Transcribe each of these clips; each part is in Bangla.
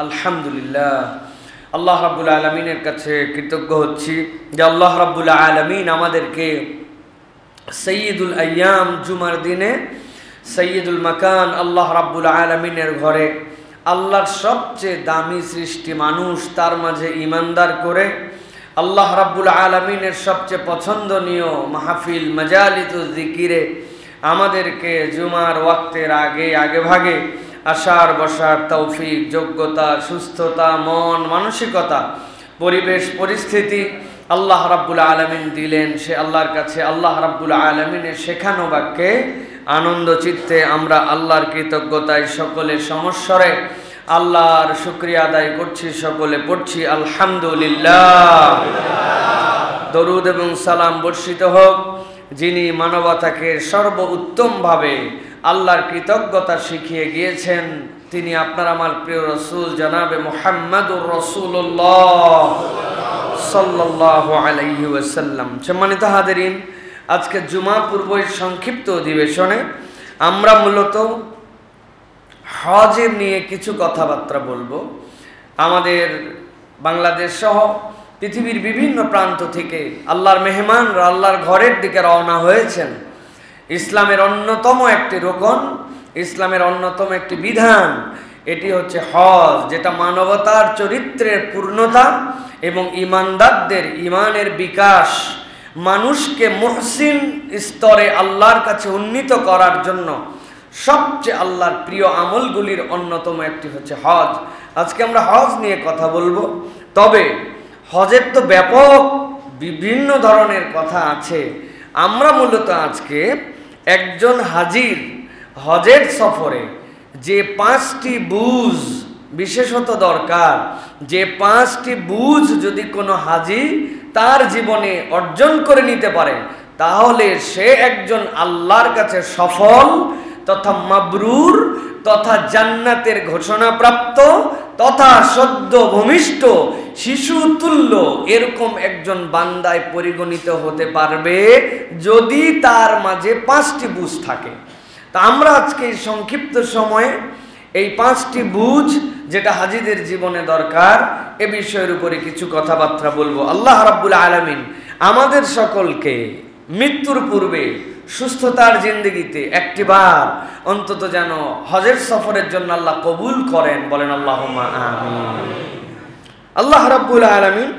আলহামদুলিল্লাহ, আল্লাহ রাব্বুল আলামিনের কাছে কৃতজ্ঞ হচ্ছি যে আল্লাহ রাব্বুল আলামিন আমাদেরকে সৈয়দুল আইয়াম জুমার দিনে সৈয়দুল মাকান আল্লাহ রাব্বুল আলামিনের ঘরে আল্লাহর সবচেয়ে দামি সৃষ্টি মানুষ তার মাঝে ঈমানদার করে আল্লাহ রাব্বুল আলামিনের সবচেয়ে পছন্দনীয় মাহফিল মাজালিতুজ জিকিরে আমাদেরকে জুমার ওয়াক্তের আগে ভাগে আসার বসার তৌফিক, যোগ্যতা, সুস্থতা, মন মানসিকতা, পরিবেশ পরিস্থিতি আল্লাহ রাব্বুল আলামিন দিলেন। সে আল্লাহর কাছে আল্লাহ রাব্বুল আলামিনের শেখানো বাক্যে আনন্দ চিত্তে আমরা আল্লাহর কৃতজ্ঞতায় সকলে সমস্বরে আল্লাহর শুকরিয়া আদায় করছি, সকলে পড়ছি আলহামদুলিল্লাহ। দরুদ এবং সালাম বর্ষিত হোক যিনি মানবতাকে সর্বোত্তমভাবে আল্লাহর কৃতজ্ঞতা শিখিয়ে গিয়েছেন, তিনি আপনার আমার প্রিয় রসুল জনাবে মুহাম্মাদুর রাসূলুল্লাহ সাল্লাল্লাহু আলাইহি ওয়াসাল্লাম। সম্মানিত হাজিরিন, আজকে জুমা পূর্বের সংক্ষিপ্ত অধিবেশনে আমরা মূলত হজের নিয়ে কিছু কথাবার্তা বলবো। আমাদের বাংলাদেশ সহ পৃথিবীর বিভিন্ন প্রান্ত থেকে আল্লাহর মেহমানরা আল্লাহর ঘরের দিকে রওনা হয়েছেন। ইসলামের অন্যতম একটি রোকন, ইসলামের অন্যতম একটি বিধান, এটি হচ্ছে হজ, যেটা মানবতার চরিত্রের পূর্ণতা এবং ঈমানদারদের ঈমানের বিকাশ, মানুষকে মুহসিন স্তরে আল্লাহর কাছে উন্নীত করার জন্য সবচেয়ে আল্লাহর প্রিয় আমলগুলির অন্যতম একটি হচ্ছে হজ। আজকে আমরা হজ নিয়ে কথা বলবো। তবে হজের তো ব্যাপক বিভিন্ন ধরনের কথা আছে। আমরা মূলত আজকে একজন হাজির হজের সফরে যে 5টি বুঝ বিশেষত দরকার, যে 5টি বুঝ যদি কোনো হাজি তার জীবনে অর্জন করে নিতে পারে, তাহলে সে একজন আল্লাহর কাছে সফল তথা মাবরুর তথা জান্নাতের ঘোষণাপ্রাপ্ত তথা সদ্য ভূমিষ্ঠ শিশু তুল্য এরকম একজন বান্দায় পরিগণিত হতে পারবে যদি তার মাঝে 5টি বুঝ থাকে। তা আমরা আজকে এই সংক্ষিপ্ত সময়ে এই 5টি বুঝ যেটা হাজিদের জীবনে দরকার এ বিষয়ের উপরে কিছু কথাবার্তা বলবো। আল্লাহ রাব্বুল আলামিন আমাদের সকলকে মৃত্যুর পূর্বে সুস্থতার জিন্দেগিতে একটিবার অন্তত যেন হজের সফরের জন্য আল্লাহ কবুল করেন, বলেন আল্লাহুম্মা আমিন। আল্লাহ রাব্বুল আলামিন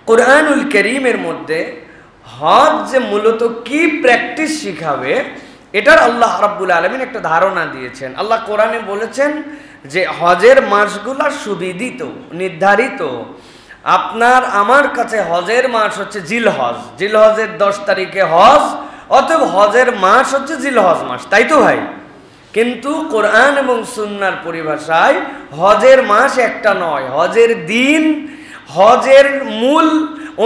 কোরআনুল কারীমের মধ্যে হজ যে মূলত কি প্র্যাকটিস শিখাবে এটার আল্লাহ রাব্বুল আলামিন একটা ধারণা দিয়েছেন। আল্লাহ কোরআনে বলেছেন যে হজের মাসগুলা সুবিদিত, নির্ধারিত। আপনার আমার কাছে হজের মাস হচ্ছে জিলহজ, জিলহজের 10 তারিখে হজ, অতএব হজের মাস হচ্ছে জিলহজ মাস, তাই তো ভাই? কিন্তু কোরআন এবং সুন্নাহর পরিভাষায় হজের মাস একটা নয়, হজের দিন, হজের মূল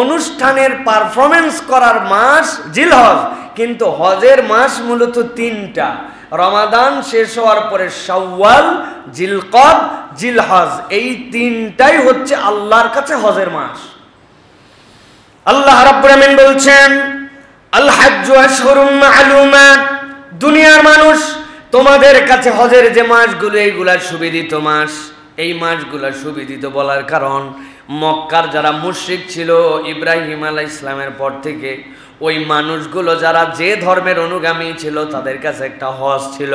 অনুষ্ঠানের পারফরমেন্স করার মাস জিলহজ। কিন্তু হজের মাস মূলত 3টা, রমাদান শেষ হওয়ার পরে শাওয়াল, জিলকদ, জিলহজ, এই 3টাই হচ্ছে আল্লাহর কাছে হজের মাস। আল্লাহ রাব্বুল আমিন বলছেন আল হাজ্জু আশহুরুম মা'লুমাত, দুনিয়ার মানুষ তোমাদের কাছে হজের যে মাসগুলো এইগুলা সুবিদিত মাস। এই মাসগুলা সুবিদিত বলার কারণ মক্কার যারা মুশরিক ছিল ইব্রাহিম আলাইহিস সালামের পর থেকে, ওই মানুষগুলো যারা যে ধর্মের অনুগামী ছিল তাদের কাছে একটা হজ ছিল।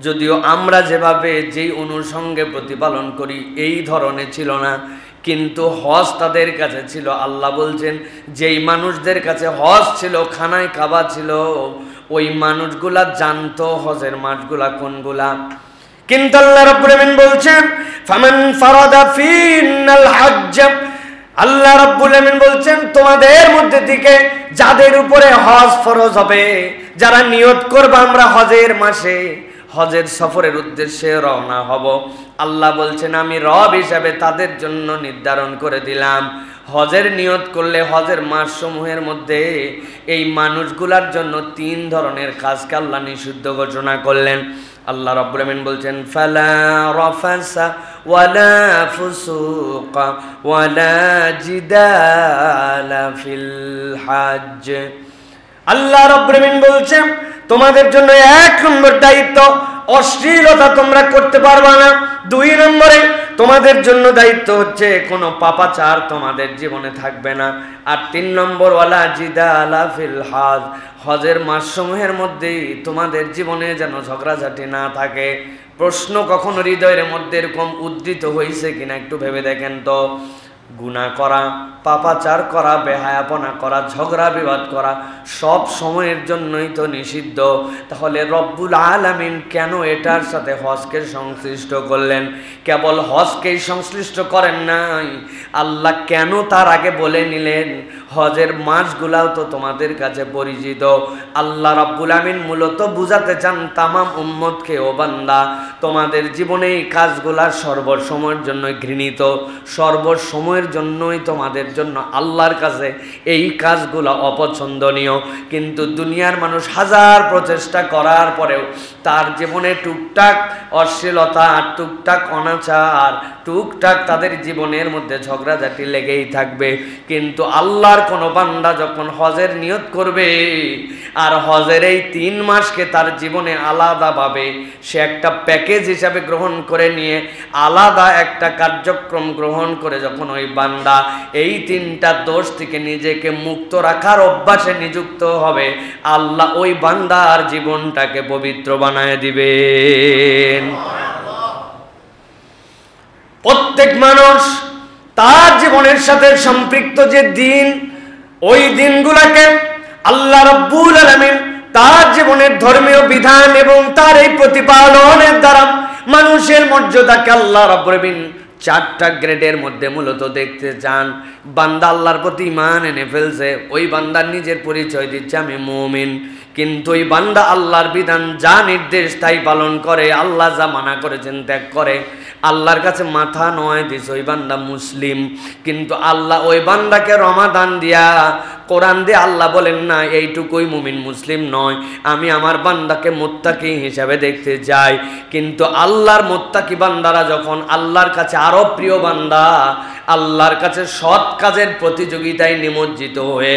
যদিও আমরা যেভাবে যেই অনুষঙ্গে প্রতিপালন করি এই ধরনের ছিল না, কিন্তু হজ তাদের কাছে ছিল। আল্লাহ বলছেন যেই মানুষদের কাছে হজ ছিল, খানায় কাবা ছিল, ওই মানুষগুলা জানতো হজের মাসগুলা কোনগুলা। কিন্তু আল্লাহ রাব্বুল আমিন বলছেন ফামান ফারাদা ফিনাল হজ্জ, আল্লাহ রাব্বুল আমিন বলছেন তোমাদের মধ্যে থেকে যাদের উপরে হজ ফরজ হবে, যারা নিয়ত করবে আমরা হজের মাসে হজের সফরের উদ্দেশ্যে রওনা হব, আল্লাহ বলছেন আমি রব হিসাবে তাদের জন্য নির্ধারণ করে দিলাম হজের নিয়ত করলে হজের মাস সমূহের মধ্যে এই মানুষগুলার জন্য 3 ধরনের কাজকে আল্লাহ নিষিদ্ধ ঘোষণা করলেন। আল্লাহ রাব্বুল আমিন বলছেন ফালা রাফাসা ওয়ালা ফুসুকা ওয়ালা জিদালা ফিল হজ। আল্লাহ রাব্বুল আমিন বলছেন তোমাদের জন্য 1 নম্বর দায়িত্ব, অশ্লীলতা তোমরা করতে পারবা না। 2 নম্বরে তোমাদের জন্য দায়িত্ব হচ্ছে কোনো পাপাচার তোমাদের জীবনে থাকবে না। আর 3 নম্বর ওয়ালা জিদালা ফিল হজ, হজের মাসসমূহের মধ্যেই তোমাদের জীবনে যেন ঝগড়াঝাটি না থাকে। প্রশ্ন কখনো হৃদয়ের মধ্যে এরকম উদ্ধৃত হয়েছে কিনা একটু ভেবে দেখেন তো। গুনাহ করা, পাপাচার করা, বেহায়াপনা করা, ঝগড়া বিবাদ করা সব সময়ের জন্যই তো নিষিদ্ধ। তাহলে রব্বুল আলামিন কেন এটার সাথে হজকে সংশ্লিষ্ট করলেন? কেবল হজকেই সংশ্লিষ্ট করেন নাই, আল্লাহ কেন তার আগে বলে নিলেন হজের মাসগুলাও তো তোমাদের কাছে পরিচিত। আল্লাহ রব্বুল আমিন মূলত বুঝাতে চান তামাম উম্মতকে, ও বান্দা তোমাদের জীবনে এই কাজগুলা সর্বসময়ের জন্য ঘৃণিত, সর্বসময়ের জন্যই তোমাদের জন্য আল্লাহর কাছে এই কাজগুলো অপছন্দনীয়। কিন্তু দুনিয়ার মানুষ হাজার প্রচেষ্টা করার পরেও তার জীবনে টুকটাক অশ্লীলতা, টুকটাক অনাচার, টুকটাক তাদের জীবনের মধ্যে ঝগড়াঝাটি লেগেই থাকবে। কিন্তু আল্লাহর কোনো বান্দা যখন হজের নিয়ত করবে আর হজের এই 3 মাসকে তার জীবনে আলাদাভাবে সে একটা প্যাকেজ হিসাবে গ্রহণ করে নিয়ে আলাদা একটা কার্যক্রম গ্রহণ করে যখন ওই বান্দা এই 3টা দোষ থেকে নিজেকে মুক্ত রাখার অভ্যাসে নিযুক্ত হবে, আল্লাহ ওই বান্দার জীবনটাকে পবিত্র বানায় দিবেন। প্রত্যেক মানুষ তার জীবনের সাথে সম্পৃক্ত যে দিন, ওই দিনগুলোকে আল্লাহ রাব্বুল আলামিন তার জীবনের ধর্মীয় বিধান এবং তার এই প্রতিপালনের দ্বারা মানুষের মর্যাদাকে আল্লাহ রাব্বুল আলামিন 4টা গ্রেডের মধ্যে মূলত দেখতে চান। বান্দা আল্লাহর প্রতি ঈমান এনে ফেলছে, ওই বান্দার নিজের পরিচয় দিচ্ছে আমি মুমিন। কিন্তু ওই বান্দা আল্লাহর বিধান যা নির্দেশ তাই পালন করে, আল্লাহ যা মানা করেছেন ত্যাগ করে, আল্লাহর কাছে মাথা নোয়াই দিছে, ওই বান্দা মুসলিম। কিন্তু আল্লাহ ওই বান্দাকে রমাদান দিয়া, কোরআন দিয়ে আল্লাহ বলেন না এইটুকুই মুমিন মুসলিম নয়, আমি আমার বান্দাকে মুত্তাকি হিসাবে দেখতে চাই। কিন্তু আল্লাহর মুত্তাকি বান্দারা যখন আল্লাহর কাছে আরো প্রিয় বান্দা, আল্লাহর কাছে সৎ কাজের প্রতিযোগিতায় নিমজ্জিত হয়ে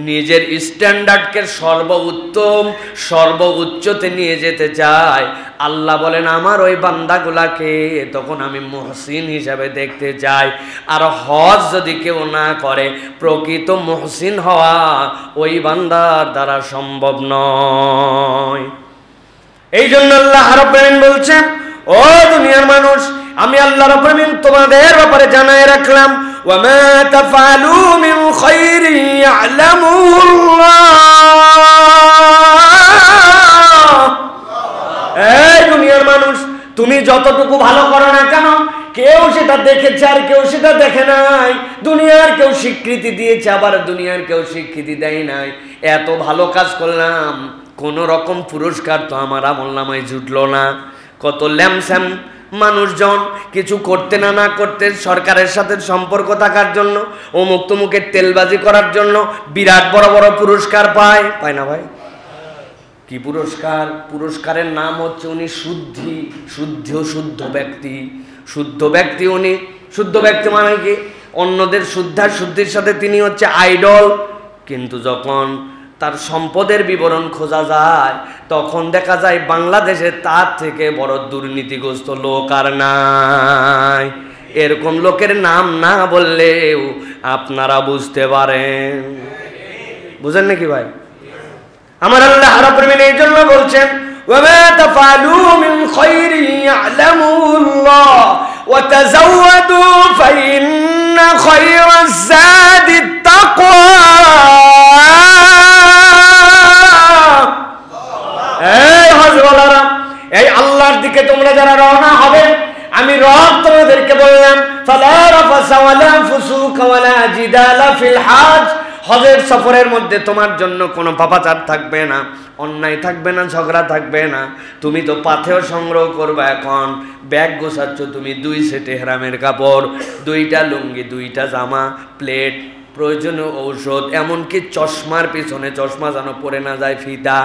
নিজের স্ট্যান্ডার্ডকে সর্বোত্তম সর্বোচ্চতে নিয়ে যেতে চায়, আল্লাহ বলেন আমার ওই বান্দাগুলাকে তখন আমি মুহসিন হিসাবে দেখতে চাই। আর হজ যদি কেউ না করে, প্রকৃত মুহসিন হওয়া ওই বান্দার দ্বারা সম্ভব নয়। এই জন্য আল্লাহ রাব্বুল আলামিন বলছেন, ও দুনিয়ার মানুষ, আমি আল্লাহ রাব্বুল আলামিন তোমাদের ব্যাপারে জানায় রাখলাম, ওয়া মা তাফআলু মিন খায়রিন ইয়া'লামুল্লাহ। এই দুনিয়ার মানুষ, তুমি যতটুকু ভালো করো না কেন, কেউ সেটা দেখেছে আর কেউ সেটা দেখে নাই। দুনিয়ার কেউ স্বীকৃতি দিয়েছে, আবার দুনিয়ার কেউ স্বীকৃতি দেয় নাই। এত ভালো কাজ করলাম, কোন রকম পুরস্কার তো আমার আমলনামায় জুটলো না। কত ল্যামস্যাম মানুষজন কিছু করতে না করতে, সরকারের সাথে সম্পর্ক থাকার জন্য, অমুক তমুকের তেলবাজি করার জন্য বিরাট বড় বড় পুরস্কার পায়, পায় না ভাই? কি পুরস্কার? পুরস্কারের নাম হচ্ছে উনি শুদ্ধ ব্যক্তি। শুদ্ধ ব্যক্তি উনি। শুদ্ধ ব্যক্তি মানে কি? অন্যদের শুদ্ধির সাথে তিনি হচ্ছে আইডল। কিন্তু যখন তার সম্পদের বিবরণ খোঁজা যায়, তখন দেখা যায় বাংলাদেশে তার থেকে বড় দুর্নীতিগ্রস্ত লোক আর নাই। এরকম লোকের নাম না বললেও আপনারা বুঝতে পারেন। বুঝেন নাকি ভাই? আমার আল্লাহ রাব্বুল আলামিন এই জন্য বলছেন, ওয়া মা তাফআলু মিন খায়রিন ইয়া'লামুল্লাহ ওয়া তাযাওয়াদু ফাইন্না খায়রাজ যাদিত তাকওয়া। এই হজওয়ালারা, এই আল্লাহর দিকে তোমরা যারা রওনা হবে, আমি রব তোমাদেরকে বললাম, ফালা রাফাসা ওয়ালা ফুসুকা ওয়ালা জিদালা ফিল হজ। হজের সফরের মধ্যে তোমার জন্য কোনো পাপাচার থাকবে না, অন্যায় থাকবে না, ঝগড়া থাকবে না। তুমি তো পাথেয় সংগ্রহ করবা। এখন ব্যাগ গোছাচ্ছ তুমি 2 সেট ইহরামের কাপড়, 2টা লুঙ্গি, 2টা জামা, প্লেট, প্রয়োজনীয় ঔষধ, এমনকি চশমার পিছনে, চশমা যেন পরে না যায়, ফিতা,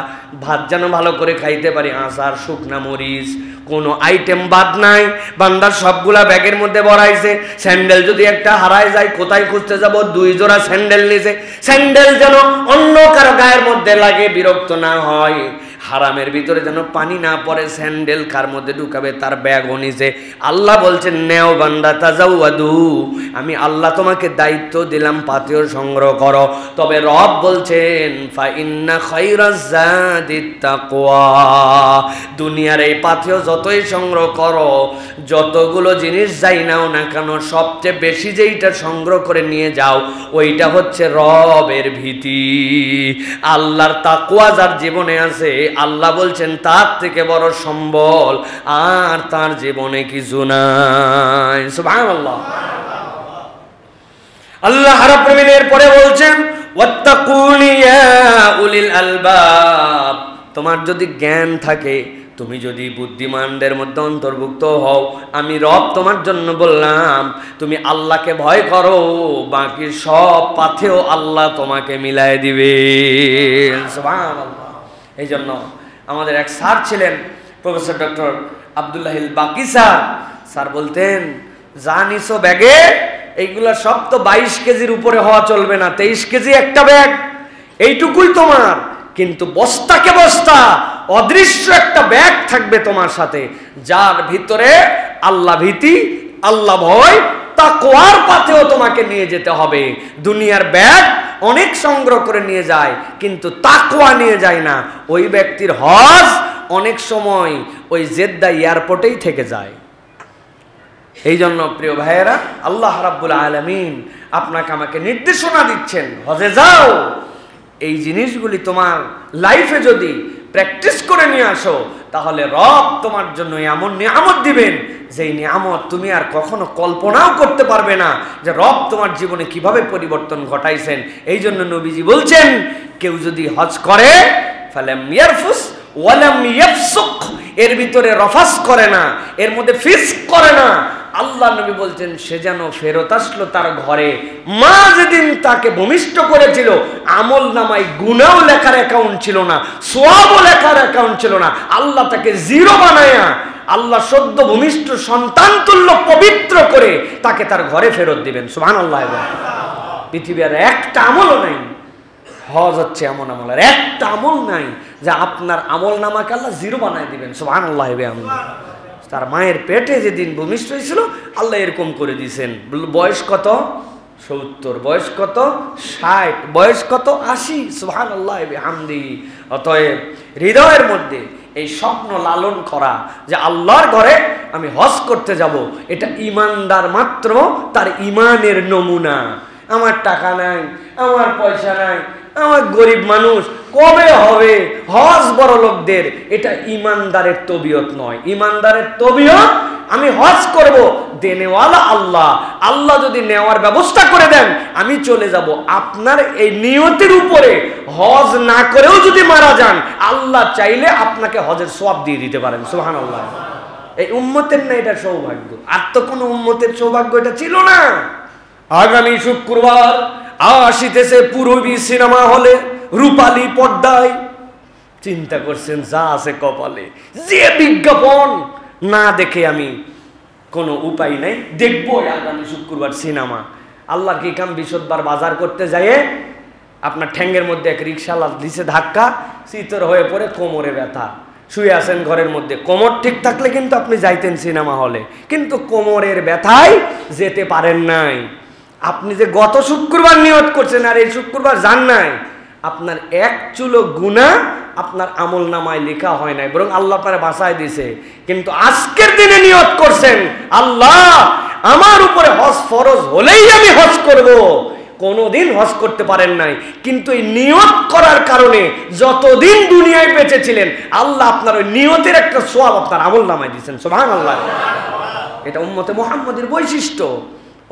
ভাত যেন ভালো করে খাইতে পারি, আচার, শুকনা মরিচ, কোনো আইটেম বাদ নাই। বান্দার সবগুলা ব্যাগের মধ্যে ভরাইছে। স্যান্ডেল যদি একটা হারায় যায়, কোথায় খুঁজতে যাব? 2 জোড়া স্যান্ডেল নিছে। স্যান্ডেল যেন অন্য কারো গায়ের মধ্যে লাগে, বিরক্ত না হয়। হারামের ভিতরে যেন পানি না পড়ে, স্যান্ডেল কার মধ্যে ঢুকাবে তার ব্যাগও নিছে। আল্লাহ বলছেন, নেও বান্দা, তাজাওয়াদু, আমি আল্লাহ তোমাকে দায়িত্ব দিলাম, পাথেয় সংগ্রহ করো। তবে রব বলছেন, ফা ইন্না খায়রাজ যাদিত তাকওয়া, দুনিয়ার এই পাথেয় যতই সংগ্রহ করো, যতগুলো জিনিস যাই নাও না কেন, সবচেয়ে বেশি যেইটা সংগ্রহ করে নিয়ে যাও, ওইটা হচ্ছে রবের ভীতি। আল্লাহর তাকওয়া যার জীবনে আছে, আল্লাহ বলছেন তার থেকে বড় সম্বল আর তার জীবনে কিছু নাই। সুবহানাল্লাহ। আল্লাহ রাব্বুল আলামিন পরে বলছেন, ওয়াত্তাকুনি ইয়া উলিল আলবাব, তোমার যদি জ্ঞান থাকে, তুমি যদি বুদ্ধিমানদের মধ্যে অন্তর্ভুক্ত হও, আমি রব তোমার জন্য বললাম তুমি আল্লাহকে ভয় করো, বাকি সব পাথেও আল্লাহ তোমাকে মিলাই দিবেন। সুবহানাল্লাহ। এই জন্য আমাদের এক স্যার ছিলেন, প্রফেসর ডক্টর আব্দুল্লাহিল বাকি স্যার বলতেন, যা নিছো ব্যাগে, এইগুলা সব তো 22 কেজির উপরে হওয়া চলবে না, 23 কেজি একটা ব্যাগ, এইটুকুই তোমার, কিন্তু বস্তাকে বস্তা অদৃশ্য একটা ব্যাগ থাকবে তোমার সাথে, যার ভিতরে আল্লাহ ভীতি, আল্লাহ ভয়, তাকওয়ার পথেও তোমাকে নিয়ে যেতে হবে। দুনিয়ার ব্যাগ অনেক সংগ্রহ করে নিয়ে যায়, কিন্তু তাকওয়া নিয়ে যায় না। ওই ব্যক্তির হজ অনেক সময় ওই জেদ্দা এয়ারপোর্টেই থেকে যায়। এই জন্য প্রিয় ভাইয়েরা, আল্লাহ রাব্বুল আলামিন আপনাকে আমাকে নির্দেশনা দিচ্ছেন, হজে যাও। এই জিনিসগুলি তোমার লাইফে যদি প্র্যাকটিস করে নিয়ে আসো, তাহলে রব তোমার জন্য এমন নিয়ামত দিবেন, যেই নিয়ামত তুমি আর কখনো কল্পনাও করতে পারবে না, যে রব তোমার জীবনে কিভাবে পরিবর্তন ঘটাইছেন। এই জন্য নবীজি বলছেন, কেউ যদি হজ করে, ফালাম ইয়ারফুস ওয়ালাম ইয়াফসুক, এর ভিতরে রফাস করে না, এর মধ্যে ফিসক করে না, আল্লাহ নবী বলছেন সে যেন ফেরত আসলো তার ঘরে। মা যেদিন তাকে ভূমিষ্ঠ করেছিল, আমল নামায় গুনাও লেখার অ্যাকাউন্ট ছিল না, সওয়াবও লেখার অ্যাকাউন্ট ছিল না, আল্লাহ তাকে জিরো বানায়া, আল্লাহ সদ্য ভূমিষ্ঠ সন্তান তুল্য পবিত্র করে তাকে তার ঘরে ফেরত দিবেন। সুবহানাল্লাহ। পৃথিবীর একটা আমলও নাই, হজ হচ্ছে এমন আমল, আর একটা আমল নাই যে আপনার আমল নামাকে আল্লাহ জিরো বানায় দিবেন। সুবহানাল্লাহ। তার মায়ের পেটে যেদিন ভূমিষ্ঠ হয়েছিল, আল্লাহ এরকম করে দিয়েছেন। বয়স কত? 70, বয়স কত? 60, বয়স কত? 80। সুবহানাল্লাহ বিহামদিহি। অতএব হৃদয়ের মধ্যে এই স্বপ্ন লালন করা যে আল্লাহর ঘরে আমি হজ করতে যাব, এটা ইমানদার মাত্র তার ইমানের নমুনা। আমার টাকা নাই, আমার পয়সা নাই, আমার গরিব মানুষ, কবে হবে হজ বড় লোকদের? এটা ইমানদারের তবিয়ত নয়। ইমানদারের তবিয়ত, আমি হজ করব, দেনেওয়ালা আল্লাহ, আল্লাহ যদি নেওয়ার ব্যবস্থা করে দেন আমি চলে যাব। আপনার এই নিয়তের উপরে হজ না করেও যদি মারা যান, আল্লাহ চাইলে আপনাকে হজের সওয়াব দিয়ে দিতে পারেন। সুবহানাল্লাহ। এই উম্মতের না এটা সৌভাগ্য, আর তো কোনো উম্মতের সৌভাগ্য এটা ছিল না। আগামী শুক্রবার আসিতেছে পূরবী সিনেমা হলে, রূপালী পর্দায়। চিন্তা করছেন যা আছে কপালে, যে বিজ্ঞাপন না দেখে আমি কোনো উপায় নাই, দেখবো আগামী শুক্রবার সিনেমা। আল্লাহর কি কাম, বৃহস্পতিবার বাজার করতে যায় আপনার ঠ্যাঙ্গের মধ্যে এক রিক্সাওয়ালা দিছে ধাক্কা, চিতর হয়ে পড়ে কোমরে ব্যথা, শুয়ে আছেন ঘরের মধ্যে। কোমর ঠিক থাকলে কিন্তু আপনি যাইতেন সিনেমা হলে, কিন্তু কোমরের ব্যথায় যেতে পারেন নাই। আপনি যে গত শুক্রবার নিয়ত করছেন আর এই শুক্রবার যান নাই, আপনার এক চুলো গুনাহ আপনার আমল নামায় লেখা হয় নাই, বরং আল্লাহ আপনারা বাঁচায় দিছে। কিন্তু আজকের দিনে নিয়ত করছেন, আল্লাহ আমার উপরে হজ ফরজ হলেই আমি হজ করব, কোনোদিন হজ করতে পারেন নাই, কিন্তু এই নিয়ত করার কারণে যতদিন দুনিয়ায় বেঁচে ছিলেন, আল্লাহ আপনার ওই নিয়তের একটা সওয়াব আপনার আমল নামায় দিয়েছেন। সুবহানাল্লাহ। এটা উম্মতে মুহাম্মাদের বৈশিষ্ট্য।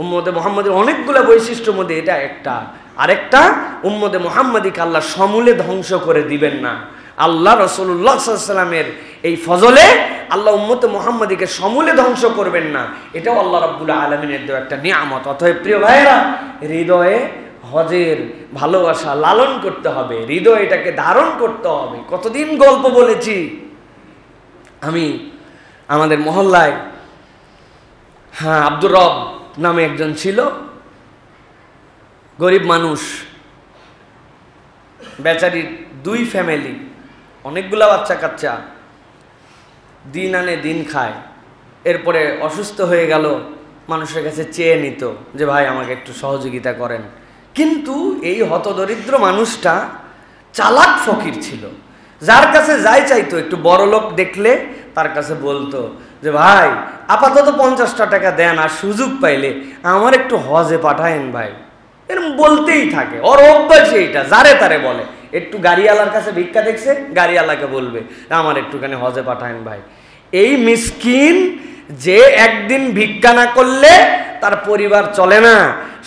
উম্মতে মুহাম্মাদের অনেকগুলো বৈশিষ্ট্যের মধ্যে এটা একটা। আরেকটা, উম্মতে মুহাম্মাদিকে আল্লাহ সমূলে ধ্বংস করে দিবেন না। আল্লাহ রাসূলুল্লাহ সাল্লাল্লাহু আলাইহি ওয়াসাল্লামের এই ফজলে আল্লাহ উম্মতে মুহাম্মাদিকে সমূলে ধ্বংস করবেন না, এটাও আল্লাহ রাব্বুল আলামিনের দেওয়া একটা নিয়ামত। অতএব প্রিয় ভাইয়েরা, হৃদয়ে হজের ভালোবাসা লালন করতে হবে, হৃদয় এটাকে ধারণ করতে হবে। কতদিন গল্প বলেছি আমি আমাদের মহল্লায়। হ্যাঁ, আব্দুর রব নামে একজন ছিল, গরিব মানুষ, বেচারির 2 ফ্যামিলি, অনেকগুলা বাচ্চা কাচ্চা, দিন আনে দিন খায়। এরপরে অসুস্থ হয়ে গেল, মানুষের কাছে চেয়ে নিত যে ভাই আমাকে একটু সহযোগিতা করেন। কিন্তু এই হতদরিদ্র মানুষটা চালাক ফকির ছিল, যার কাছে যাই চাইতো, একটু বড় লোক দেখলে তার কাছে বলতো যে ভাই আপাতত 50টা টাকা দেন, আর সুযোগ পাইলে আমার একটু হজে পাঠায়েন ভাই। এরকম বলতেই থাকে, ওর অভ্যাস এইটা, যারে তারে বলে। একটু গাড়িওয়ালার কাছে ভিক্ষা দেখছে, গাড়িওয়ালাকে বলবে আমার একটুখানি হজে পাঠায়েন ভাই। এই মিসকিন যে একদিন ভিক্ষা না করলে তার পরিবার চলে না,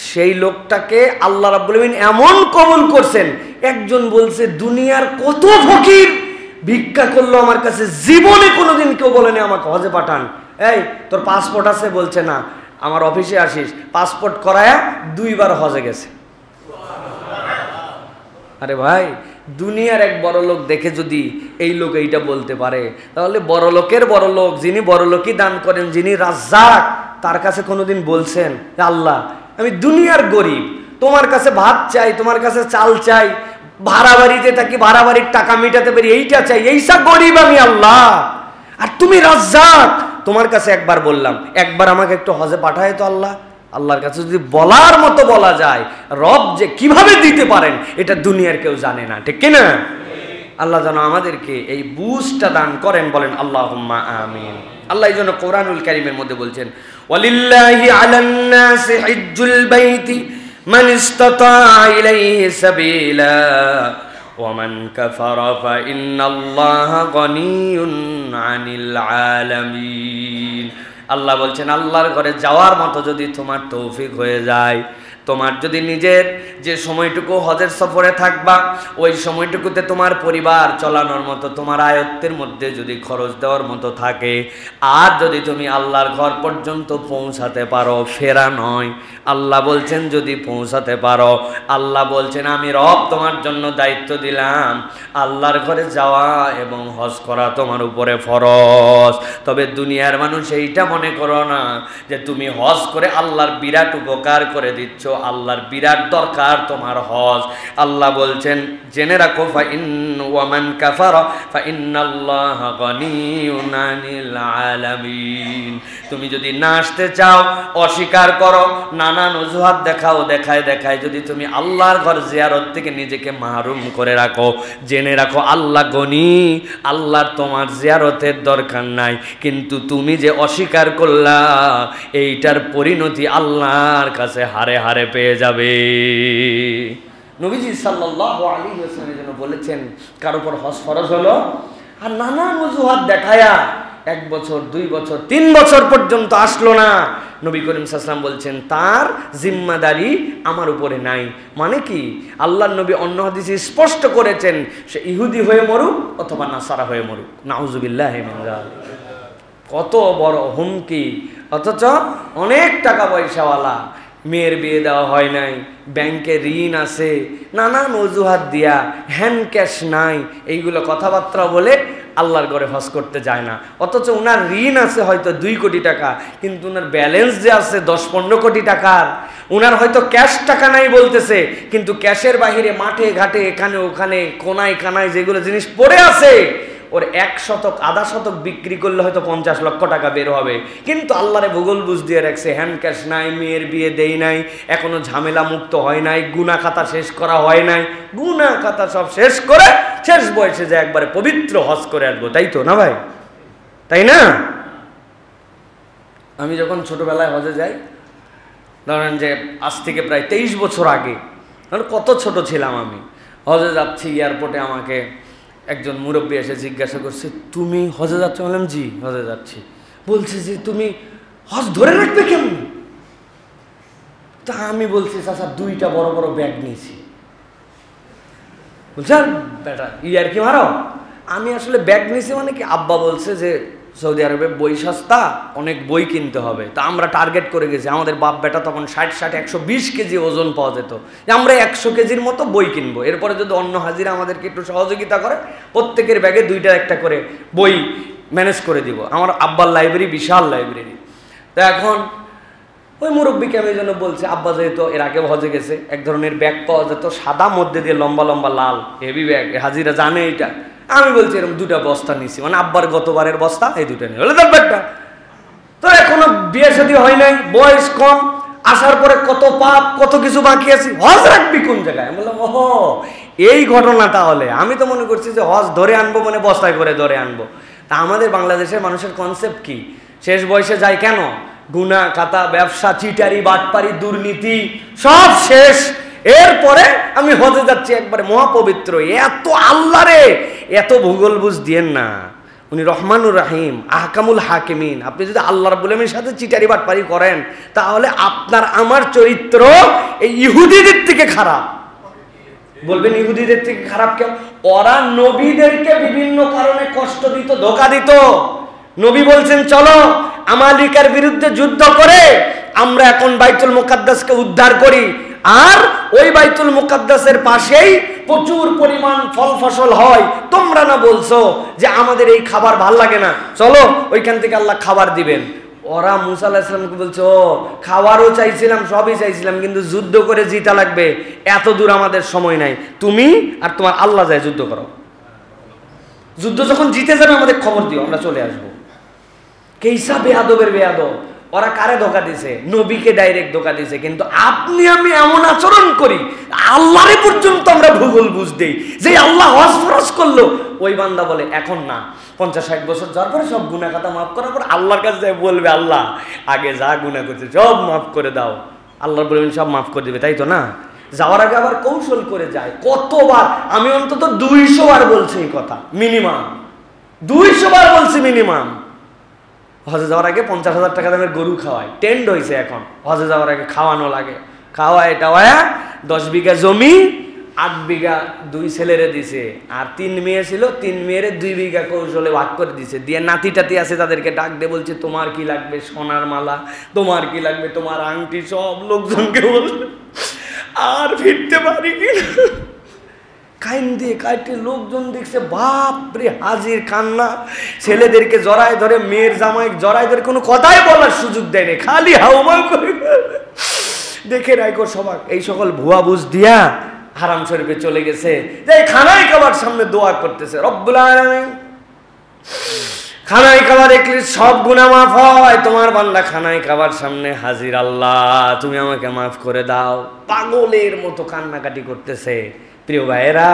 সেই লোকটাকে আল্লাহ রাব্বুল আলামিন এমন কবুল করছেন। একজন বলছে দুনিয়ার কত ফকির ভিক্ষা করলো আমার কাছে, জীবনে কোনোদিন কেউ বলেনি আমাকে হজে পাঠান। এই তোর পাসপোর্ট আছে? বলছে না। আমার অফিসে আসিস, পাসপোর্ট করায়া 2 বার হজে গেছে। আরে ভাই, দুনিয়ার এক বড় লোক দেখে যদি এই লোক এইটা বলতে পারে, তাহলে বড় লোকের বড় লোক, যিনি বড় লোকই দান করেন, যিনি রাজ্জাক, তার কাছে কোনোদিন বলছেন আল্লাহ আমি দুনিয়ার গরিব, তোমার কাছে ভাত চাই, তোমার কাছে চাল চাই, ভাড়া বাড়িতে থাকি, ভাড়া বাড়ির টাকা মেটাতে পারি, এইটা চাই, এইসা গরিব আমি আল্লাহ, আর তুমি রাজ্জাক, তোমার কাছে একবার বললাম, একবার আমাকে একটু হজে পাঠায় তো আল্লাহ। আল্লাহর কাছে যদি বলার মতো বলা যায়, রব যে কিভাবে দিতে পারেন এটা দুনিয়ার কেউ জানে না, ঠিক কিনা? আল্লাহ যেন আমাদেরকে এই বুঝটা দান করেন, বলেন আল্লাহুম্মা আমিন। আল্লাহ এই জন্য কোরআনুল কারীমের মধ্যে বলছেন ওয়ালিল্লাহি আলান নাসি হিজ্জুল বাইতি মান ইসতাতা ইলাইহি সাবিলা ওয়া মান কাফারা ফা ইন্নাল্লাহা গনিয়্যুন আনিল আলামিন। আল্লাহ বলছেন আল্লাহর ঘরে যাওয়ার মতো যদি তোমার তৌফিক হয়ে যায়, তোমার যদি নিজের যে সময়টুকু হজের সফরে থাকবা ওই সময়টুকুতে তোমার পরিবার চালানোর মতো, তোমার আয়ত্তের মধ্যে যদি খরচ দেওয়ার মতো থাকে, আর যদি তুমি আল্লাহর ঘর পর্যন্ত পৌঁছাতে পারো, ফেরা নয়, আল্লাহ বলছেন যদি পৌঁছাতে পারো, আল্লাহ বলছেন আমি রব তোমার জন্য দায়িত্ব দিলাম, আল্লাহর ঘরে যাওয়া এবং হজ করা তোমার উপরে ফরজ। তবে দুনিয়ার মানুষ এইটা মনে করো না যে তুমি হজ করে আল্লাহর বিরাট উপকার করে দিচ্ছ, আল্লাহর বিরাট দরকার তোমার হজ। আল্লাহ বলছেন জেনে রাখো ফা ইন ওয়া মান কাফারা ফা ইন্নাল্লাহা গনিয়্যুন আনিল আলামিন। তুমি যদি না আসতে চাও, অস্বীকার করো, নানান অজুহাত দেখাও, দেখায় যদি তুমি আল্লাহর ঘর জিয়ারত থেকে নিজেকে মাহরুম করে রাখো, জেনে রাখো আল্লাহ গনি, আল্লাহর তোমার জিয়ারতের দরকার নাই, কিন্তু তুমি যে অস্বীকার করলা এইটার পরিণতি আল্লাহর কাছে হারে হারে পেয়ে যাবে। নবীজি সাল্লাল্লাহু আলাইহি ওয়াসাল্লাম যেন বলেছেন কারো উপর হজ ফরজ হলো আর নানান অজুহাত দেখায়া 1 বছর 2 বছর 3 বছর পর্যন্ত আসলো না, নবী করিম সাল্লাল্লাহু আলাইহি ওয়াসাল্লাম বলছেন তার জিম্মাদারি আমার উপরে নাই। মানে কি? আল্লাহর নবী অন্য হাদিসে স্পষ্ট করেছেন সে ইহুদি হয়ে মরুক অথবা নাসারা হয়ে মরুক, নাউযুবিল্লাহি মিন যালিক। কত বড় হুমকি! অথচ অনেক টাকা পয়সাওয়ালা, মেয়ের বিয়ে দেওয়া হয় নাই, ব্যাংকে ঋণ আছে, নানান অজুহাত দিয়া, হ্যান্ড ক্যাশ নাই, এইগুলো কথাবার্তা বলে আল্লাহর ঘরে হজ করতে যায় না। অথচ ওনার ঋণ আছে হয়তো 2 কোটি টাকা, কিন্তু ওনার ব্যালেন্স যে আছে 10-15 কোটি টাকার। ওনার হয়তো ক্যাশ টাকা নাই বলতেছে, কিন্তু ক্যাশের বাহিরে মাঠে ঘাটে এখানে ওখানে কোনায় কানায় যেগুলো জিনিস পড়ে আছে, ওর 1 শতক আধা শতক বিক্রি করলে হয়তো 50 লক্ষ টাকা বের হবে, কিন্তু আল্লাহরে ভূগোল বুঝ দিয়ে রাখছে, হ্যান্ড ক্যাশ নাই, মেয়ের বিয়ে দেই নাই, এখনো ঝামেলা মুক্ত হয় নাই, গুনা খাতা শেষ করা হয় নাই, গুনা খাতা সব শেষ করে শেষ বয়সে যে একবারে পবিত্র হজ করে আসবো, তাই তো না ভাই? তাই না? আমি যখন ছোটবেলায় হজে যাই, ধরেন যে আজ থেকে প্রায় 23 বছর আগে, কত ছোট ছিলাম আমি, হজে যাচ্ছি, এয়ারপোর্টে আমাকে একজন মুরব্বী এসে জিজ্ঞাসা করছে তুমি হজে যাচ্ছ? বললাম জি হজে যাচ্ছি। বলছে যে তুমি হজ ধরে রাখবে কেমন? তা আমি বলছি চাচা 2টা বড় বড় ব্যাগ নিয়েছি। বলছেন বেটা ইয়ার কি মারো? আমি আসলে ব্যাগ নিয়েছি মানে কি, আব্বা বলছে যে সৌদি আরবে বই সস্তা, অনেক বই কিনতে হবে। তা আমরা টার্গেট করে গেছি, আমাদের বাপ বেটা তখন 60-120 কেজি ওজন পাওয়া যেত, যে আমরা 100 কেজির মতো বই কিনবো। এরপরে যদি অন্য হাজিরা আমাদেরকে একটু সহযোগিতা করে, প্রত্যেকের ব্যাগে 2টা 1টা করে বই ম্যানেজ করে দিব। আমার আব্বার লাইব্রেরি বিশাল লাইব্রেরি। তো এখন ওই মুরব্বীকে আমি এই জন্য বলছি, আব্বা যেহেতু এর আগে হজে গেছে, এক ধরনের ব্যাগ পাওয়া যেত সাদা, মধ্যে দিয়ে লম্বা লম্বা লাল হেভি ব্যাগ, হাজিরা জানে এটা। আমি বলছি এরকম 2টা বস্তা নিছি, মানে আব্বার গতবারের বস্তা, এই 2টা নিয়ে হলে তার ব্যাগটা। তো এখনো বিয়ে শাদী হয় নাই, বয়স কম, আসার পরে কত পাপ, কত কিছু বাকি আছে, হজ রাখবি কোন জায়গায়? আমি বললাম ওহো এই ঘটনা। তাহলে আমি তো মনে করছি যে হজ ধরে আনবো মানে বস্তায় করে ধরে আনবো। তা আমাদের বাংলাদেশের মানুষের কনসেপ্ট কি? শেষ বয়সে যায় কেন? গুনাহ খাতা, ব্যবসা, চিটারি, বাটপারি, দুর্নীতি সব শেষ। এরপরে আমি হজে যাচ্ছি, একবারে মহাপবিত্র। এত আল্লাহ রে, এত ভূগোল বুঝ দিয়েন না। উনি রহমানুর রাহিম, আহকামুল হাকিমিন। আপনি যদি আল্লাহ রাব্বুল আলামিনের সাথে চিটারি বাটপারি করেন, তাহলে আপনার আমার চরিত্র এই ইহুদিদের থেকে খারাপ। বলবেন ইহুদিদের থেকে খারাপ কেন? ওরা নবীদেরকে বিভিন্ন কারণে কষ্ট দিত, ধোঁকা দিত। নবী বলছেন চলো আমালিকার বিরুদ্ধে যুদ্ধ করে আমরা এখন বাইতুল মুকাদ্দাসকে উদ্ধার করি, আর ওই বাইতুল মুকাদ্দাসের পাশেই প্রচুর পরিমাণ ফল ফসল হয়। তোমরা না বলছো যে আমাদের এই খাবার ভাল লাগে না, চলো ওইখান থেকে আল্লাহ খাবার দিবেন। ওরা মুসা আলাইহিস সালামকে বলছে ও খাবারও চাইছিলাম, সবই চাইছিলাম, কিন্তু যুদ্ধ করে জিতা লাগবে, এত দূর আমাদের সময় নাই, তুমি আর তোমার আল্লাহ যায় যুদ্ধ করো। যুদ্ধ যখন জিতে যাবে আমাদের খবর দিও, আমরা চলে আসবো। কেইসা বেয়াদবের বেয়াদব। ওরা কারে ধোকা দিছে? নবীকে ডাইরেক্ট ধোকা দিছে। কিন্তু আপনি আমি এমন আচরণ করি, আল্লাহরে পর্যন্ত আমরা ভূগোল বুঝ দেই যে আল্লাহ হজ ফরজ করলো। ওই বান্দা বলে এখন না, 50-60 বছর যাওয়ার পরে সব গুনাহ খাতা মাফ করার পর আল্লাহর কাছে যায় বলবে আল্লাহ আগে যা গুনাহ করছে সব মাফ করে দাও। আল্লাহ বলবেন সব মাফ করে দিবে, তাই তো না? যাওয়ার আগে আবার কৌশল করে যায়। কতবার আমি অন্তত 200 বার বলছি এই কথা, মিনিমাম 200 বার বলছি মিনিমাম। হজে যাওয়ার আগে 50,000 টাকা দামের গরু খাওয়ায়, টেন্ড হয়েছে এখন। হজে যাওয়ার আগে খাওয়ানো লাগে, খাওয়ায় টাওয়ায়া 10 বিঘা জমি 8 বিঘা 2 ছেলেরে দিছে, আর 3 মেয়ে ছিল, 3 মেয়েরে 2 বিঘা কৌশলে ভাগ করে দিছে। দিয়ে নাতি টাতি আছে তাদেরকে ডাক দিয়ে বলছে তোমার কি লাগবে? সোনার মালা। তোমার কি লাগবে? তোমার আংটি। সব লোকজনকে বলছে আর ফিরতে পারি কিনা। কাইন দিয়ে কাইটে লোকজন দেখছে, বাপরে হাজির কান্না। ছেলেদেরকে জড়ায় ধরে, মেয়ের জামাই জড়ায় ধরে, কোনো কথাই বলার সুযোগ দেয়নি, খালি হাউমাউ করে। দেখে রাখো সবাক এই সকল ভুয়া বুঝ দিয়া হারাম শরীফে চলে গেছে, যে খানায় খাবার সামনে দোয়া করতেছে রব্বুল আলামিন খানায় খাবার দেখলে সব গুনাহ মাফ হয়। তোমার বান্দা খানায় খাবার সামনে হাজির, আল্লাহ তুমি আমাকে মাফ করে দাও। পাগলের মতো কান্নাকাটি করতেছে। প্রিয় ভাইয়েরা,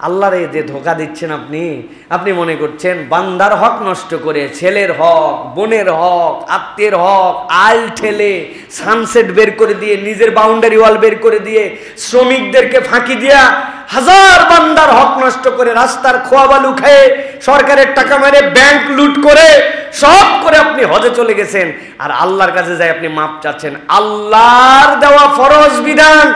আল্লাহরে যে ধোকা দিচ্ছেন আপনি মনে করছেন বান্দার হক নষ্ট করে, ছেলের হক, বোনের হক, আত্মীয়ের হক আইল ঠেলে, সানসেট বের করে দিয়ে, নিজের বাউন্ডারি ওয়াল বের করে দিয়ে, শ্রমিকদেরকে ফাঁকি দিয়া হাজার বান্দার হক নষ্ট করে, রাস্তার খোয়া বালু খেয়ে, সরকারের টাকা মেরে, ব্যাংক লুট করে, সব করে আপনি হজে চলে গেছেন। আর আল্লাহর কাছে যাই আপনি মাপ চাচ্ছেন। আল্লাহর দেওয়া ফরজ বিধান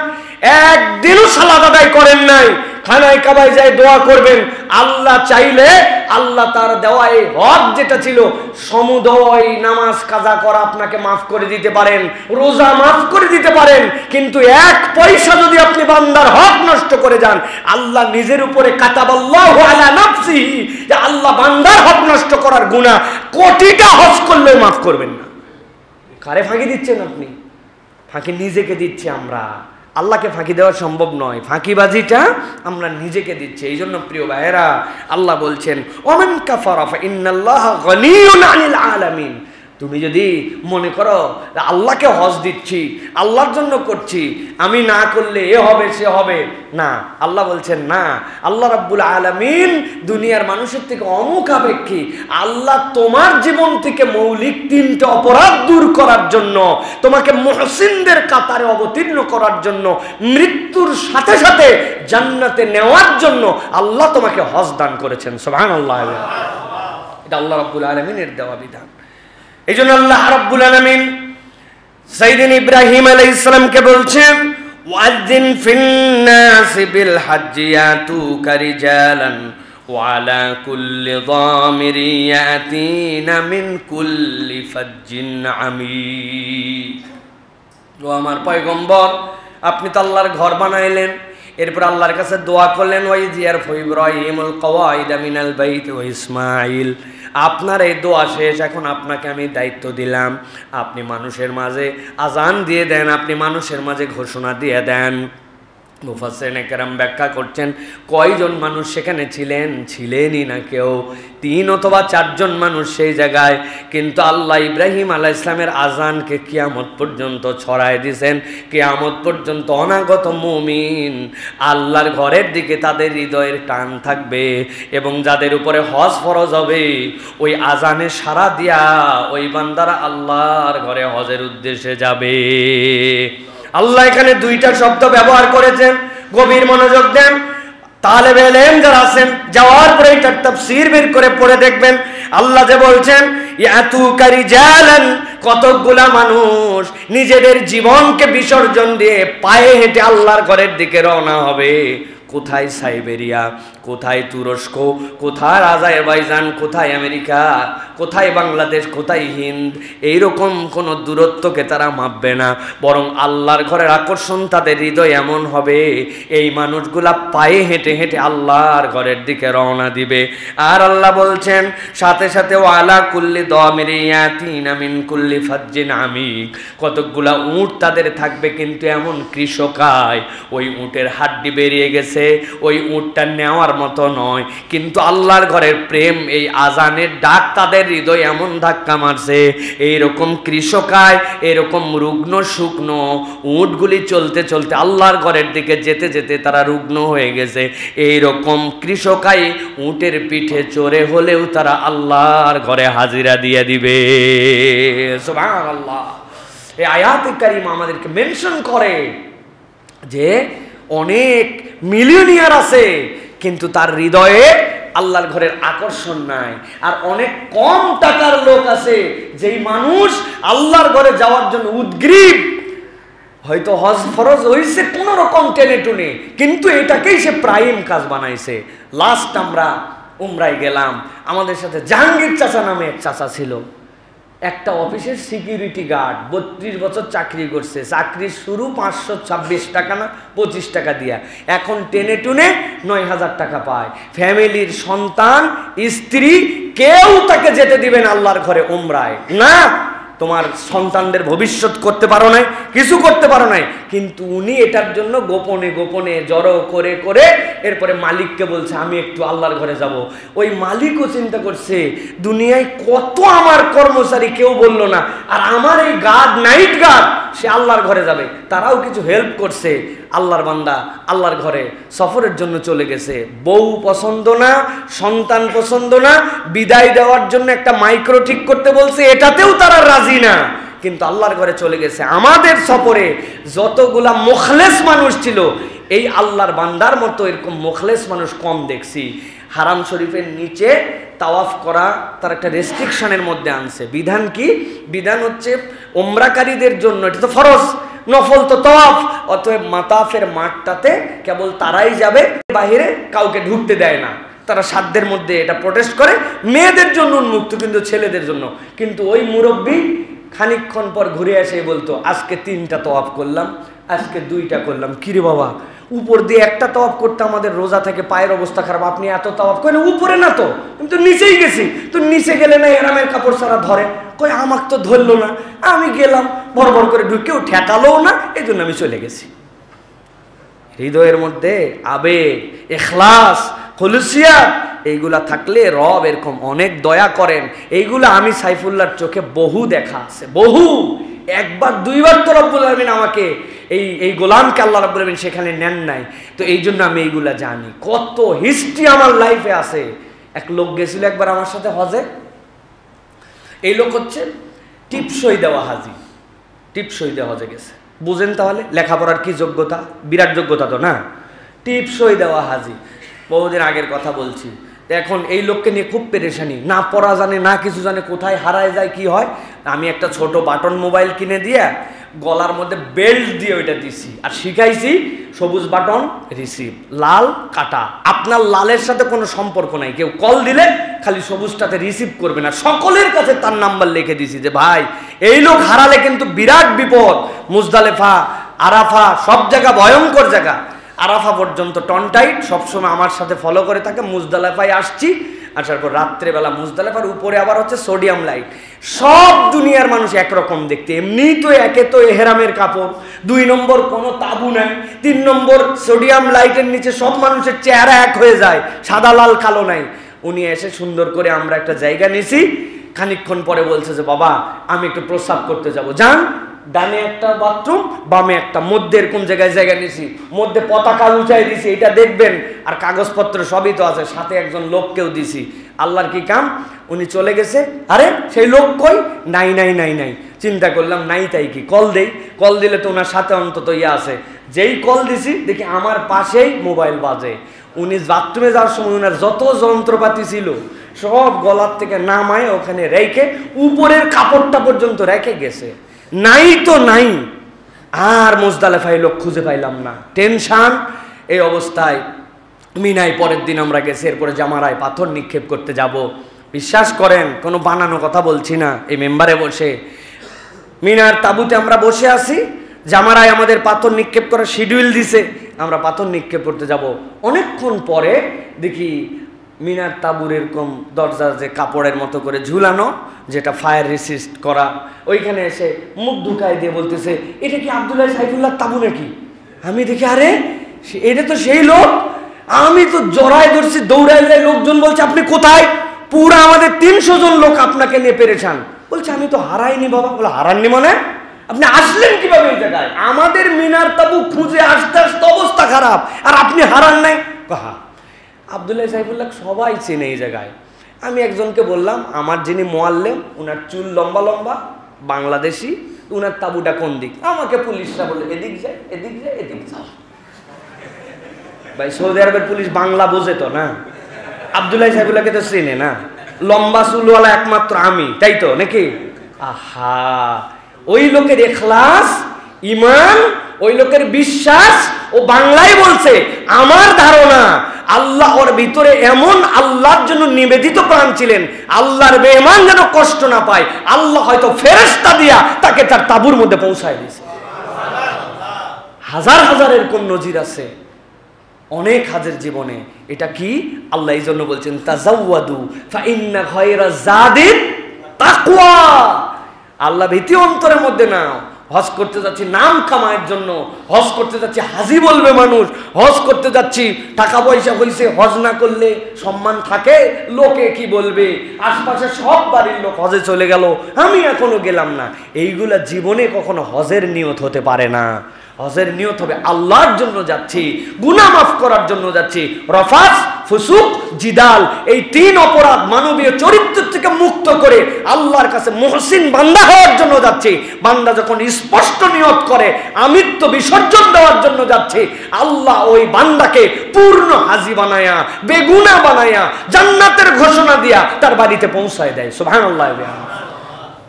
একদিনও সালাত আদায় করেন নাই। খানায় কাবায় যায় দোয়া করবেন, আল্লাহ চাইলে আল্লাহ তার দেওয়া এই হক যেটা ছিল সমুদয় নামাজ কাজা করা আপনাকে মাফ করে দিতে পারেন, রোজা মাফ করে দিতে পারেন। কিন্তু 1 পয়সা যদি আপনি বান্দার হক নষ্ট করে যান, আল্লাহ নিজের উপরে কাতাবাল্লাহু আলা নাফসিহি, যে আল্লাহ বান্দার হক নষ্ট করার গুনাহ কোটিটা হজ করলেও মাফ করবেন না। কারে ফাঁকি দিচ্ছেন আপনি? ফাঁকি নিজেকে দিচ্ছি আমরা, আল্লাহকে ফাঁকি দেওয়া সম্ভব নয়। ফাঁকিবাজিটা আমরা নিজেকে দিচ্ছি। এই জন্য প্রিয় ভাইয়েরা, আল্লাহ বলছেন ওমান কাফারা ফা ইন্নাল্লাহা গনিয়ুন আনিল আলামিন। তুমি যদি মনে করো আল্লাহকে হজ দিচ্ছি, আল্লাহর জন্য করছি, আমি না করলে এ হবে সে হবে না, আল্লাহ বলছেন না। আল্লাহ রাব্বুল আলামিন দুনিয়ার মানুষের থেকে অমুখাপেক্ষী। আল্লাহ তোমার জীবন থেকে মৌলিক 3টা অপরাধ দূর করার জন্য, তোমাকে মুহসিনদের কাতারে অবতীর্ণ করার জন্য, মৃত্যুর সাথে সাথে জান্নাতে নেওয়ার জন্য আল্লাহ তোমাকে হজ দান করেছেন। সুবহানাল্লাহ। এটা আল্লাহ রাব্বুল আলামিনের দেওয়া বিধান। এই জন্য আল্লাহ রাব্বুল আলামিন সাইয়েদিনা ইব্রাহিম আলাইহিস সালামকে বলছেন ওয়াযিন ফিন নাসি বিল হাজ্জি ইয়াতুকা রিজালান وعلى كل ضامر يأتين من كل فج عميق। ও আমার পয়গম্বর, আপনি তো আল্লাহর ঘর বানাইলেন, এরপর আল্লাহর কাছে দোয়া করলেন, ওয়াইয ইয়ারফু ইব্রাহিমুল কওয়াইদা মিনাল বাইতি ওয়া ইসমাঈল। আপনার এই দোয়া শেষ, এখন আপনাকে আমি দায়িত্ব দিলাম, আপনি মানুষের মাঝে আজান দিয়ে দেন, আপনি মানুষের মাঝে ঘোষণা দিয়ে দেন। মুফাসসিরিনে কেরাম ব্যাখ্যা করছেন, কয়জন মানুষ সেখানে ছিলেন? ছিলেনই না কেউ, 3 অথবা 4 জন মানুষ সেই জায়গায়। কিন্তু আল্লাহ ইব্রাহিম আলাইহিস সালামের আজানকে কিয়ামত পর্যন্ত ছড়ায় দিয়েছেন। কিয়ামত পর্যন্ত অনাগত মুমিন আল্লাহর ঘরের দিকে তাদের হৃদয়ের টান থাকবে, এবং যাদের উপরে হজ ফরজ হবে ওই আজানে সাড়া দিয়া ওই বান্দারা আল্লাহর ঘরে হজের উদ্দেশ্যে যাবে। আল্লাহ এখানে 2টা শব্দ ব্যবহার করেছেন, গভীর মনোযোগ দেন। তালেবে ইলম যারা আছেন, যাওয়ার পরে এটার তাফসীর বের করে পড়ে দেখবেন। আল্লাহ যে বলছেন ইয়াতুকা রিজালান, কতগুলা মানুষ নিজেদের জীবনকে বিসর্জন দিয়ে পায়ে হেঁটে আল্লাহর ঘরের দিকে রওনা হবে। কোথায় সাইবেরিয়া, কোথায় তুরস্ক, কোথায় আজারবাইজান, কোথায় আমেরিকা, কোথায় বাংলাদেশ, কোথায় হিন্দ, এইরকম কোনো দূরত্বকে তারা মাপবে না, বরং আল্লাহর ঘরের আকর্ষণ তাদের হৃদয় এমন হবে, এই মানুষগুলা পায়ে হেঁটে হেঁটে আল্লাহর ঘরের দিকে রওনা দিবে। আর আল্লাহ বলছেন সাথে সাথে ওয়ালা কুল্লি দামিরি ইয়াতিনা মিন কুল্লি ফাজ্জিন আমিক, কতকগুলা উট তাদের থাকবে, কিন্তু এমন কৃষকায় ওই উটের হাড্ডি বেরিয়ে গেছে, ওই উটটা নেওয়ার মতো নয়, কিন্তু আল্লাহর ঘরের প্রেম, এই আজানের ডাক তাদের হৃদয় এমন ধাক্কা মারছে, এইরকম কৃষকায়, এরকম রুগ্ন শুকনো উটগুলি চলতে চলতে আল্লাহর ঘরের দিকে যেতে যেতে তারা রুগ্ন হয়ে গেছে। এইরকম কৃষকায় উটের পিঠে চড়ে হলেও তারা আল্লাহর ঘরে হাজিরা দিয়ে দিবে। সুবহানাল্লাহ। এই আয়াতে কারিমা আমাদেরকে মেনশন করে যে অনেক মিলিয়নিয়ার আছে কিন্তু তার হৃদয়ে আল্লাহর ঘরের আকর্ষণ নাই, আর অনেক কম টাকার লোক আছে যেই মানুষ আল্লাহর ঘরে যাওয়ার জন্য উদ্গ্রীব, হয়তো হজ ফরজ হইছে কোন রকম টেনে টুনে, কিন্তু এটাকেই সে প্রাইম কাজ বানাইছে। লাস্ট আমরা উমরায় গেলাম, আমাদের সাথে জাহাঙ্গীর চাচা নামে এক চাচা ছিল, একটা অফিসের সিকিউরিটি গার্ড, 32 বছর চাকরি করছে, চাকরির শুরু 526 টাকা না 25 টাকা দিয়া, এখন টেনে টুনে 9000 টাকা পায়। ফ্যামিলির সন্তান স্ত্রী কেউ তাকে যেতে দিবেন আল্লাহর ঘরে উমরায় না। তোমার সন্তানদের ভবিষ্যৎ করতে পারো নাই, কিছু করতে পারো নাই, কিন্তু উনি এটার জন্য গোপনে গোপনে জড়ো করে করে এরপরে মালিককে বলছে আমি একটু আল্লাহর ঘরে যাব। ওই মালিকও চিন্তা করছে দুনিয়ায় কত আমার কর্মচারী, কেউ বলল না, আর আমার এই গার্ড, নাইট গার্ড, সে আল্লাহর ঘরে যাবে। তারাও কিছু হেল্প করছে, আল্লাহর বান্দা আল্লাহর ঘরে সফরের জন্য চলে গেছে। বউ পছন্দ না, সন্তান পছন্দ না, বিদায় দেওয়ার জন্য একটা মাইক্রো ঠিক করতে বলছে, এটাতেও তারা রাজি না, কিন্তু আল্লাহর ঘরে চলে গেছে। আমাদের সফরে যতগুলা মুখলেস মানুষ ছিল, এই আল্লাহর বান্দার মতো এরকম মুখলেস মানুষ কম দেখছি। হারাম শরীফের নিচে তাওয়াফ করা তার একটা রেস্ট্রিকশনের মধ্যে আনছে। বিধান কি? বিধান হচ্ছে উমরাকারীদের জন্য এটা তো ফরজ, নফল তো তাওয়াফ, অতএব মাতাফের মাঠটাতে কেবল তারাই যাবে, বাহিরে কাউকে ঢুকতে দেয় না। তারা সাধ্যের মধ্যে এটা প্রোটেস্ট করে, মেয়েদের জন্য উন্মুক্ত, কিন্তু ছেলেদের জন্য। কিন্তু ওই মুরব্বী খানিকক্ষণ পর ঘুরে এসে বলতো আজকে 3টা তাওয়াফ করলাম, আজকে 2টা করলাম। কিরে বাবা, উপর দিয়ে একটা তাওয়াফ করতে আমাদের রোজা থেকে পায়ের অবস্থা খারাপ, আপনি এত তাওয়াফ করেন? উপরে না তো, কিন্তু নিচেই গেছি। তো নিচে গেলে না এরামের কাপড় ছাড়া ধরে? কই আমাকে তো ধরলো না, আমি গেলাম বড় বড় করে ঢুকেও ঠেকালোও না, এই জন্য আমি চলে গেছি। হৃদয়ের মধ্যে আবেগ, ইখলাস, খুলুসিয়াত এইগুলা থাকলে রব এরকম অনেক দয়া করেন। এইগুলা আমি সাইফুল্লাহর চোখে বহু দেখা আছে, বহু, 1বার 2বার তো রব্বুল আলামিন আমাকে এই গোলামকে আল্লাহ রাব্বুল আলামিন সেখানে নেন নাই। তো এই জন্য আমি এইগুলা জানি, কত হিস্ট্রি আমার লাইফে আছে। এক লোক গেছিল একবার আমার সাথে হজে, এই লোক হচ্ছে টিপসই দেওয়া হাজি, টিপসই দেওয়া হজে গেছে। বুঝেন তাহলে লেখাপড়ার কি যোগ্যতা, বিরাট যোগ্যতা তো না, টিপসই দেওয়া হাজি। বহুদিন আগের কথা বলছি। এখন এই লোককে নিয়ে খুব পেরেশানি, না পড়া জানে না কিছু জানে, কোথায় হারায় যায় কি হয়। আমি একটা ছোট বাটন মোবাইল কিনে দিয়ে গলার মধ্যে বেল্ট দিয়ে ওইটা দিছি, আর শিখাইছি সবুজ বাটন রিসিভ, লাল কাটা। আপনার লালের সাথে কোনো সম্পর্ক নাই, কেউ কল দিলে খালি সবুজটাতে রিসিভ করবে না। সকলের কাছে তার নাম্বার লিখে দিছি যে ভাই এই লোক হারালে কিন্তু বিরাট বিপদ। মুজদালেফা, আরাফা সব জায়গা ভয়ঙ্কর জায়গা। আরাফা পর্যন্ত টনটাইট, সবসময় আমার সাথে ফলো করে থাকে। মুজদালেফায় আসছি, আসার পর রাত্রেবেলা মুজদালেফার উপরে আবার হচ্ছে সোডিয়াম লাইট। সব দুনিয়ার মানুষ একরকম দেখতে, এমনি তো একে তো এহরামের কাপড়, 2 নম্বর কোনো তাবু নাই, 3 নম্বর সোডিয়াম লাইটের নিচে সব মানুষের চেহারা এক হয়ে যায়, সাদা লাল কালো নাই। উনি এসে সুন্দর করে আমরা একটা জায়গা নিছি, খানিকক্ষণ পরে বলছে যে বাবা আমি একটু প্রস্রাব করতে যাব। যান, ডানে একটা বাথরুম, বামে একটা, মধ্যে এরকম জায়গায় জায়গা নিছি, মধ্যে পতাকা উঁচাই দিছি, এটা দেখবেন, আর কাগজপত্র সবই তো আছে, সাথে একজন লোককেও দিছি। আল্লাহর কি কাম, উনি চলে গেছে। আরে সেই লোক কই? নাই নাই নাই নাই। চিন্তা করলাম নাই তাই কি, কল দেই, কল দিলে তো ওনার সাথে অন্তত ইয়ে আছে। যেই কল দিছি দেখি আমার পাশেই মোবাইল বাজে। উনি বাথরুমে যাওয়ার সময় ওনার যত যন্ত্রপাতি ছিল সব গলার থেকে নামায় ওখানে রেখে উপরের কাপড়টা পর্যন্ত রেখে গেছে। নাই তো নাই। আর মুজদালেফায় লোক খুঁজে পাইলাম না, টেনশন। এই অবস্থায় মিনায় পরের দিন আমরা গেছি, এরপরে জামারায় পাথর নিক্ষেপ করতে যাব। বিশ্বাস করেন কোনো বানানো কথা বলছি না, এই মেম্বারে বসে মিনার তাবুতে আমরা বসে আছি, জামারায় আমাদের পাথর নিক্ষেপ করার শিডিউল দিছে, আমরা পাথর নিক্ষেপ করতে যাব। অনেকক্ষণ পরে দেখি মিনার তাবুর এরকম দরজা যে কাপড়ের মতো করে ঝুলানো, যেটা ফায়ার রেসিস্ট করা, ওইখানে এসে মুখ ঢুকাই দিয়ে বলতেছে এটা কি আব্দুল্লাহ সাইফুল্লাহ তাবু নাকি? আমি দেখি আরে এটা তো সেই লোক। আমি তো জড়াই ধরছি, দৌড়াই যাই, লোকজন বলছে আপনি কোথায়? পুরা আমাদের 300 জন লোক আপনাকে নিয়ে পেরেছান। বলছে আমি তো হারাইনি বাবা। বলে হারাননি মানে? আপনি আসলেন কিভাবে এই জায়গায়? আমাদের মিনার তাবু খুঁজে আসতে আসতে অবস্থা খারাপ, আর আপনি হারান নাই? কাহা আব্দুল্লাহ সাইফুল্লাহ সবাই চেনে এই জায়গায়। আমি একজনকে বললাম আমার যিনি মোয়াল্লেম, উনার চুল লম্বা লম্বা, বাংলাদেশি, উনার তাবুটা কোন দিক? আমাকে পুলিশরা বললো এদিক যায়, এদিক যায়, এদিক যাও। ভাই সৌদি আরবের পুলিশ বাংলা বোঝে তো না? আব্দুল্লাহ সাইফুল্লাহকে তো চেনে না, লম্বা চুলওয়ালা একমাত্র আমি, তাই তো নাকি? আহা, ওই লোকের ইখলাস, ঈমান, ওই লোকের বিশ্বাস, ও বাংলায় বলছে। আমার ধারণা আল্লাহ ওর ভিতরে এমন আল্লাহর জন্য নিবেদিত প্রাণ ছিলেন, আল্লাহর বেঈমান যেন কষ্ট না পায়, আল্লাহ হয়তো ফেরেশতা দিয়া তাকে তার তাবুর মধ্যে পৌঁছায় দিয়েছে। হাজার হাজার এরকম নজির আছে অনেক হাজের জীবনে। এটা কি আল্লাহ এই জন্য বলছেন তাজাওয়াদু ফা ইন্না খায়রা যাদিত তাকওয়া। আল্লাহ ভীতি অন্তরের মধ্যে নাও। হজ করতে যাচ্ছি নাম কামায়ের জন্য, হজ করতে যাচ্ছি হাজি বলবে মানুষ, হজ করতে যাচ্ছি টাকা পয়সা হইছে, হজ না করলে সম্মান থাকে, লোকে কি বলবে, আশপাশে সব বাড়ির লোক হজে চলে গেল, আমি এখনো গেলাম না। এইগুলা জীবনে কখনো হজের নিয়ত হতে পারে না। হজের নিয়ত হবে আল্লাহর জন্য যাচ্ছি, গুনাহ মাফ করার জন্য যাচ্ছি। রফাস, ফুসুক, জিদাল, এই 3 অপরাধ মানবীয় চরিত্র থেকে মুক্ত করে আল্লাহর কাছে মুহসিন বান্দা হওয়ার জন্য যাচ্ছি। বান্দা যখন স্পষ্ট নিয়ত করে আমিত্ব বিসর্জন দেওয়ার জন্য যাচ্ছে, আল্লাহ ওই বান্দাকে পূর্ণ হাজি বানায়া, বেগুনা বানায়া, জান্নাতের ঘোষণা দিয়া তার বাড়িতে পৌঁছায় দেয়। সুবহানাল্লাহ।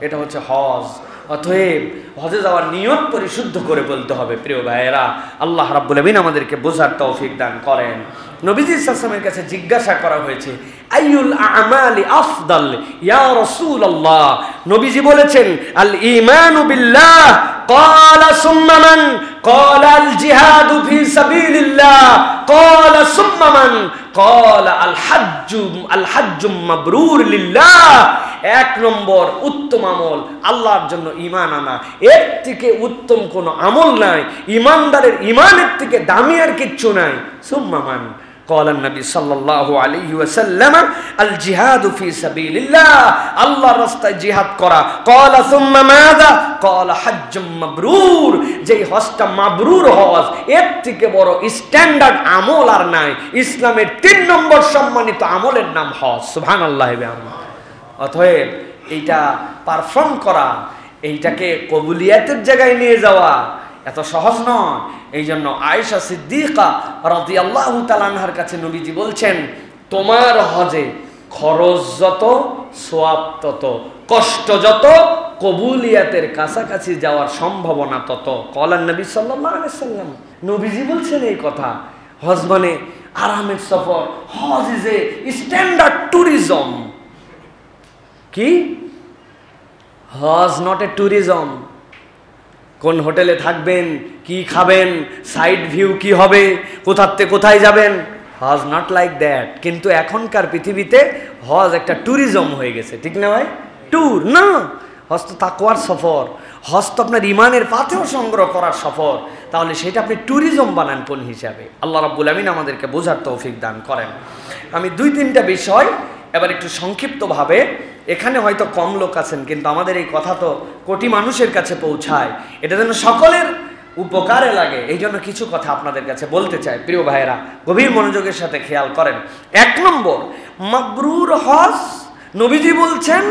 এটা হচ্ছে হজ। অতএব হজে যাওয়ার নিয়ত পরিশুদ্ধ করে বলতে হবে। প্রিয় ভাইয়েরা, আল্লাহ রাব্বুল আমিন আমাদেরকে বোঝার তৌফিক দান করেন। নবীজি সাল্লাল্লাহু আলাইহি ওয়াসাল্লামের কাছে জিজ্ঞাসা করা হয়েছে আইয়ুল আমালি আফদাল ইয়া রাসূলুল্লাহ। নবীজি বলেছেন আল ঈমানু বিল্লাহ। ক্বালা সুম্মা মান? ক্বালা আল জিহাদু ফি সাবিলিল্লাহ। ক্বালা সুম্মা মান? ক্বালা আল হাজ্জু মাবরুর লিল্লাহ। 1 নম্বর উত্তম আমল আল্লাহর জন্য ঈমান আনা। এর থেকে উত্তম কোনো আমল নাই। ঈমানদারের ঈমানের থেকে দামি আর কিচ্ছু নাই। সুম্মা মান? قال النبي صلى الله عليه وسلم الجهاد في سبيل الله। আল্লাহর রাস্তায় জিহাদ করা। قال ثم ماذا؟ قال حج مبرور। যেই হজটা মাবরুর হজ, এর থেকে বড় স্ট্যান্ডার্ড আমল আর নাই। ইসলামের 3 নম্বর সম্মানিত আমলের নাম হজ। সুবহানাল্লাহ। অতএব এইটা পারফর্ম করা, এইটাকে কবুলিয়াতের জায়গায় নিয়ে যাওয়া এত সহজ নয়। এই জন্য আয়েশা সিদ্দিকা রাদিয়াল্লাহু তাআলা আনহার কাছে নবীজি বলছেন তোমার হজে খরচ যত, সওয়াব তত, কষ্ট যত, কবুলিয়াতের কাছাকাছি যাওয়ার সম্ভাবনা তত। কলান নবী সাল্লাল্লাহু আলাইহি ওয়াসাল্লাম, নবীজি বলছেন এই কথা। হজ মানে আরামের সফর। হজ ইজ এ স্ট্যান্ডার্ড ট্যুরিজম। কি? হজ নট এ ট্যুরিজম। কোন হোটেলে থাকবেন, কি খাবেন, সাইড ভিউ কি হবে, কোথার থেকে কোথায় যাবেন, হজ নট লাইক দ্যাট। কিন্তু এখনকার পৃথিবীতে হজ একটা ট্যুরিজম হয়ে গেছে, ঠিক না ভাই? ট্যুর না, হজ তো তাকওয়ার সফর। হজ তো আপনার ইমানের পাথেও সংগ্রহ করার সফর। তাহলে সেটা আপনি ট্যুরিজম বানান কোন হিসাবে? আল্লাহ রাব্বুল আমিন আমাদেরকে বোঝার তৌফিক দান করেন। আমি 2-3টা বিষয় এবার একটু সংক্ষিপ্তভাবে, এখানে হয়তো কম লোক আছেন কিন্তু আমাদের এই কথা তো কোটি মানুষের কাছে পৌঁছায়, এটা যেন সকলের উপকারে লাগে, এই জন্য কিছু কথা আপনাদের কাছে বলতে চাই। প্রিয় ভাইয়েরা, গভীর মনোযোগের সাথে খেয়াল করেন। 1 নম্বর, মাবরুর হজ। নবীজি বলছেন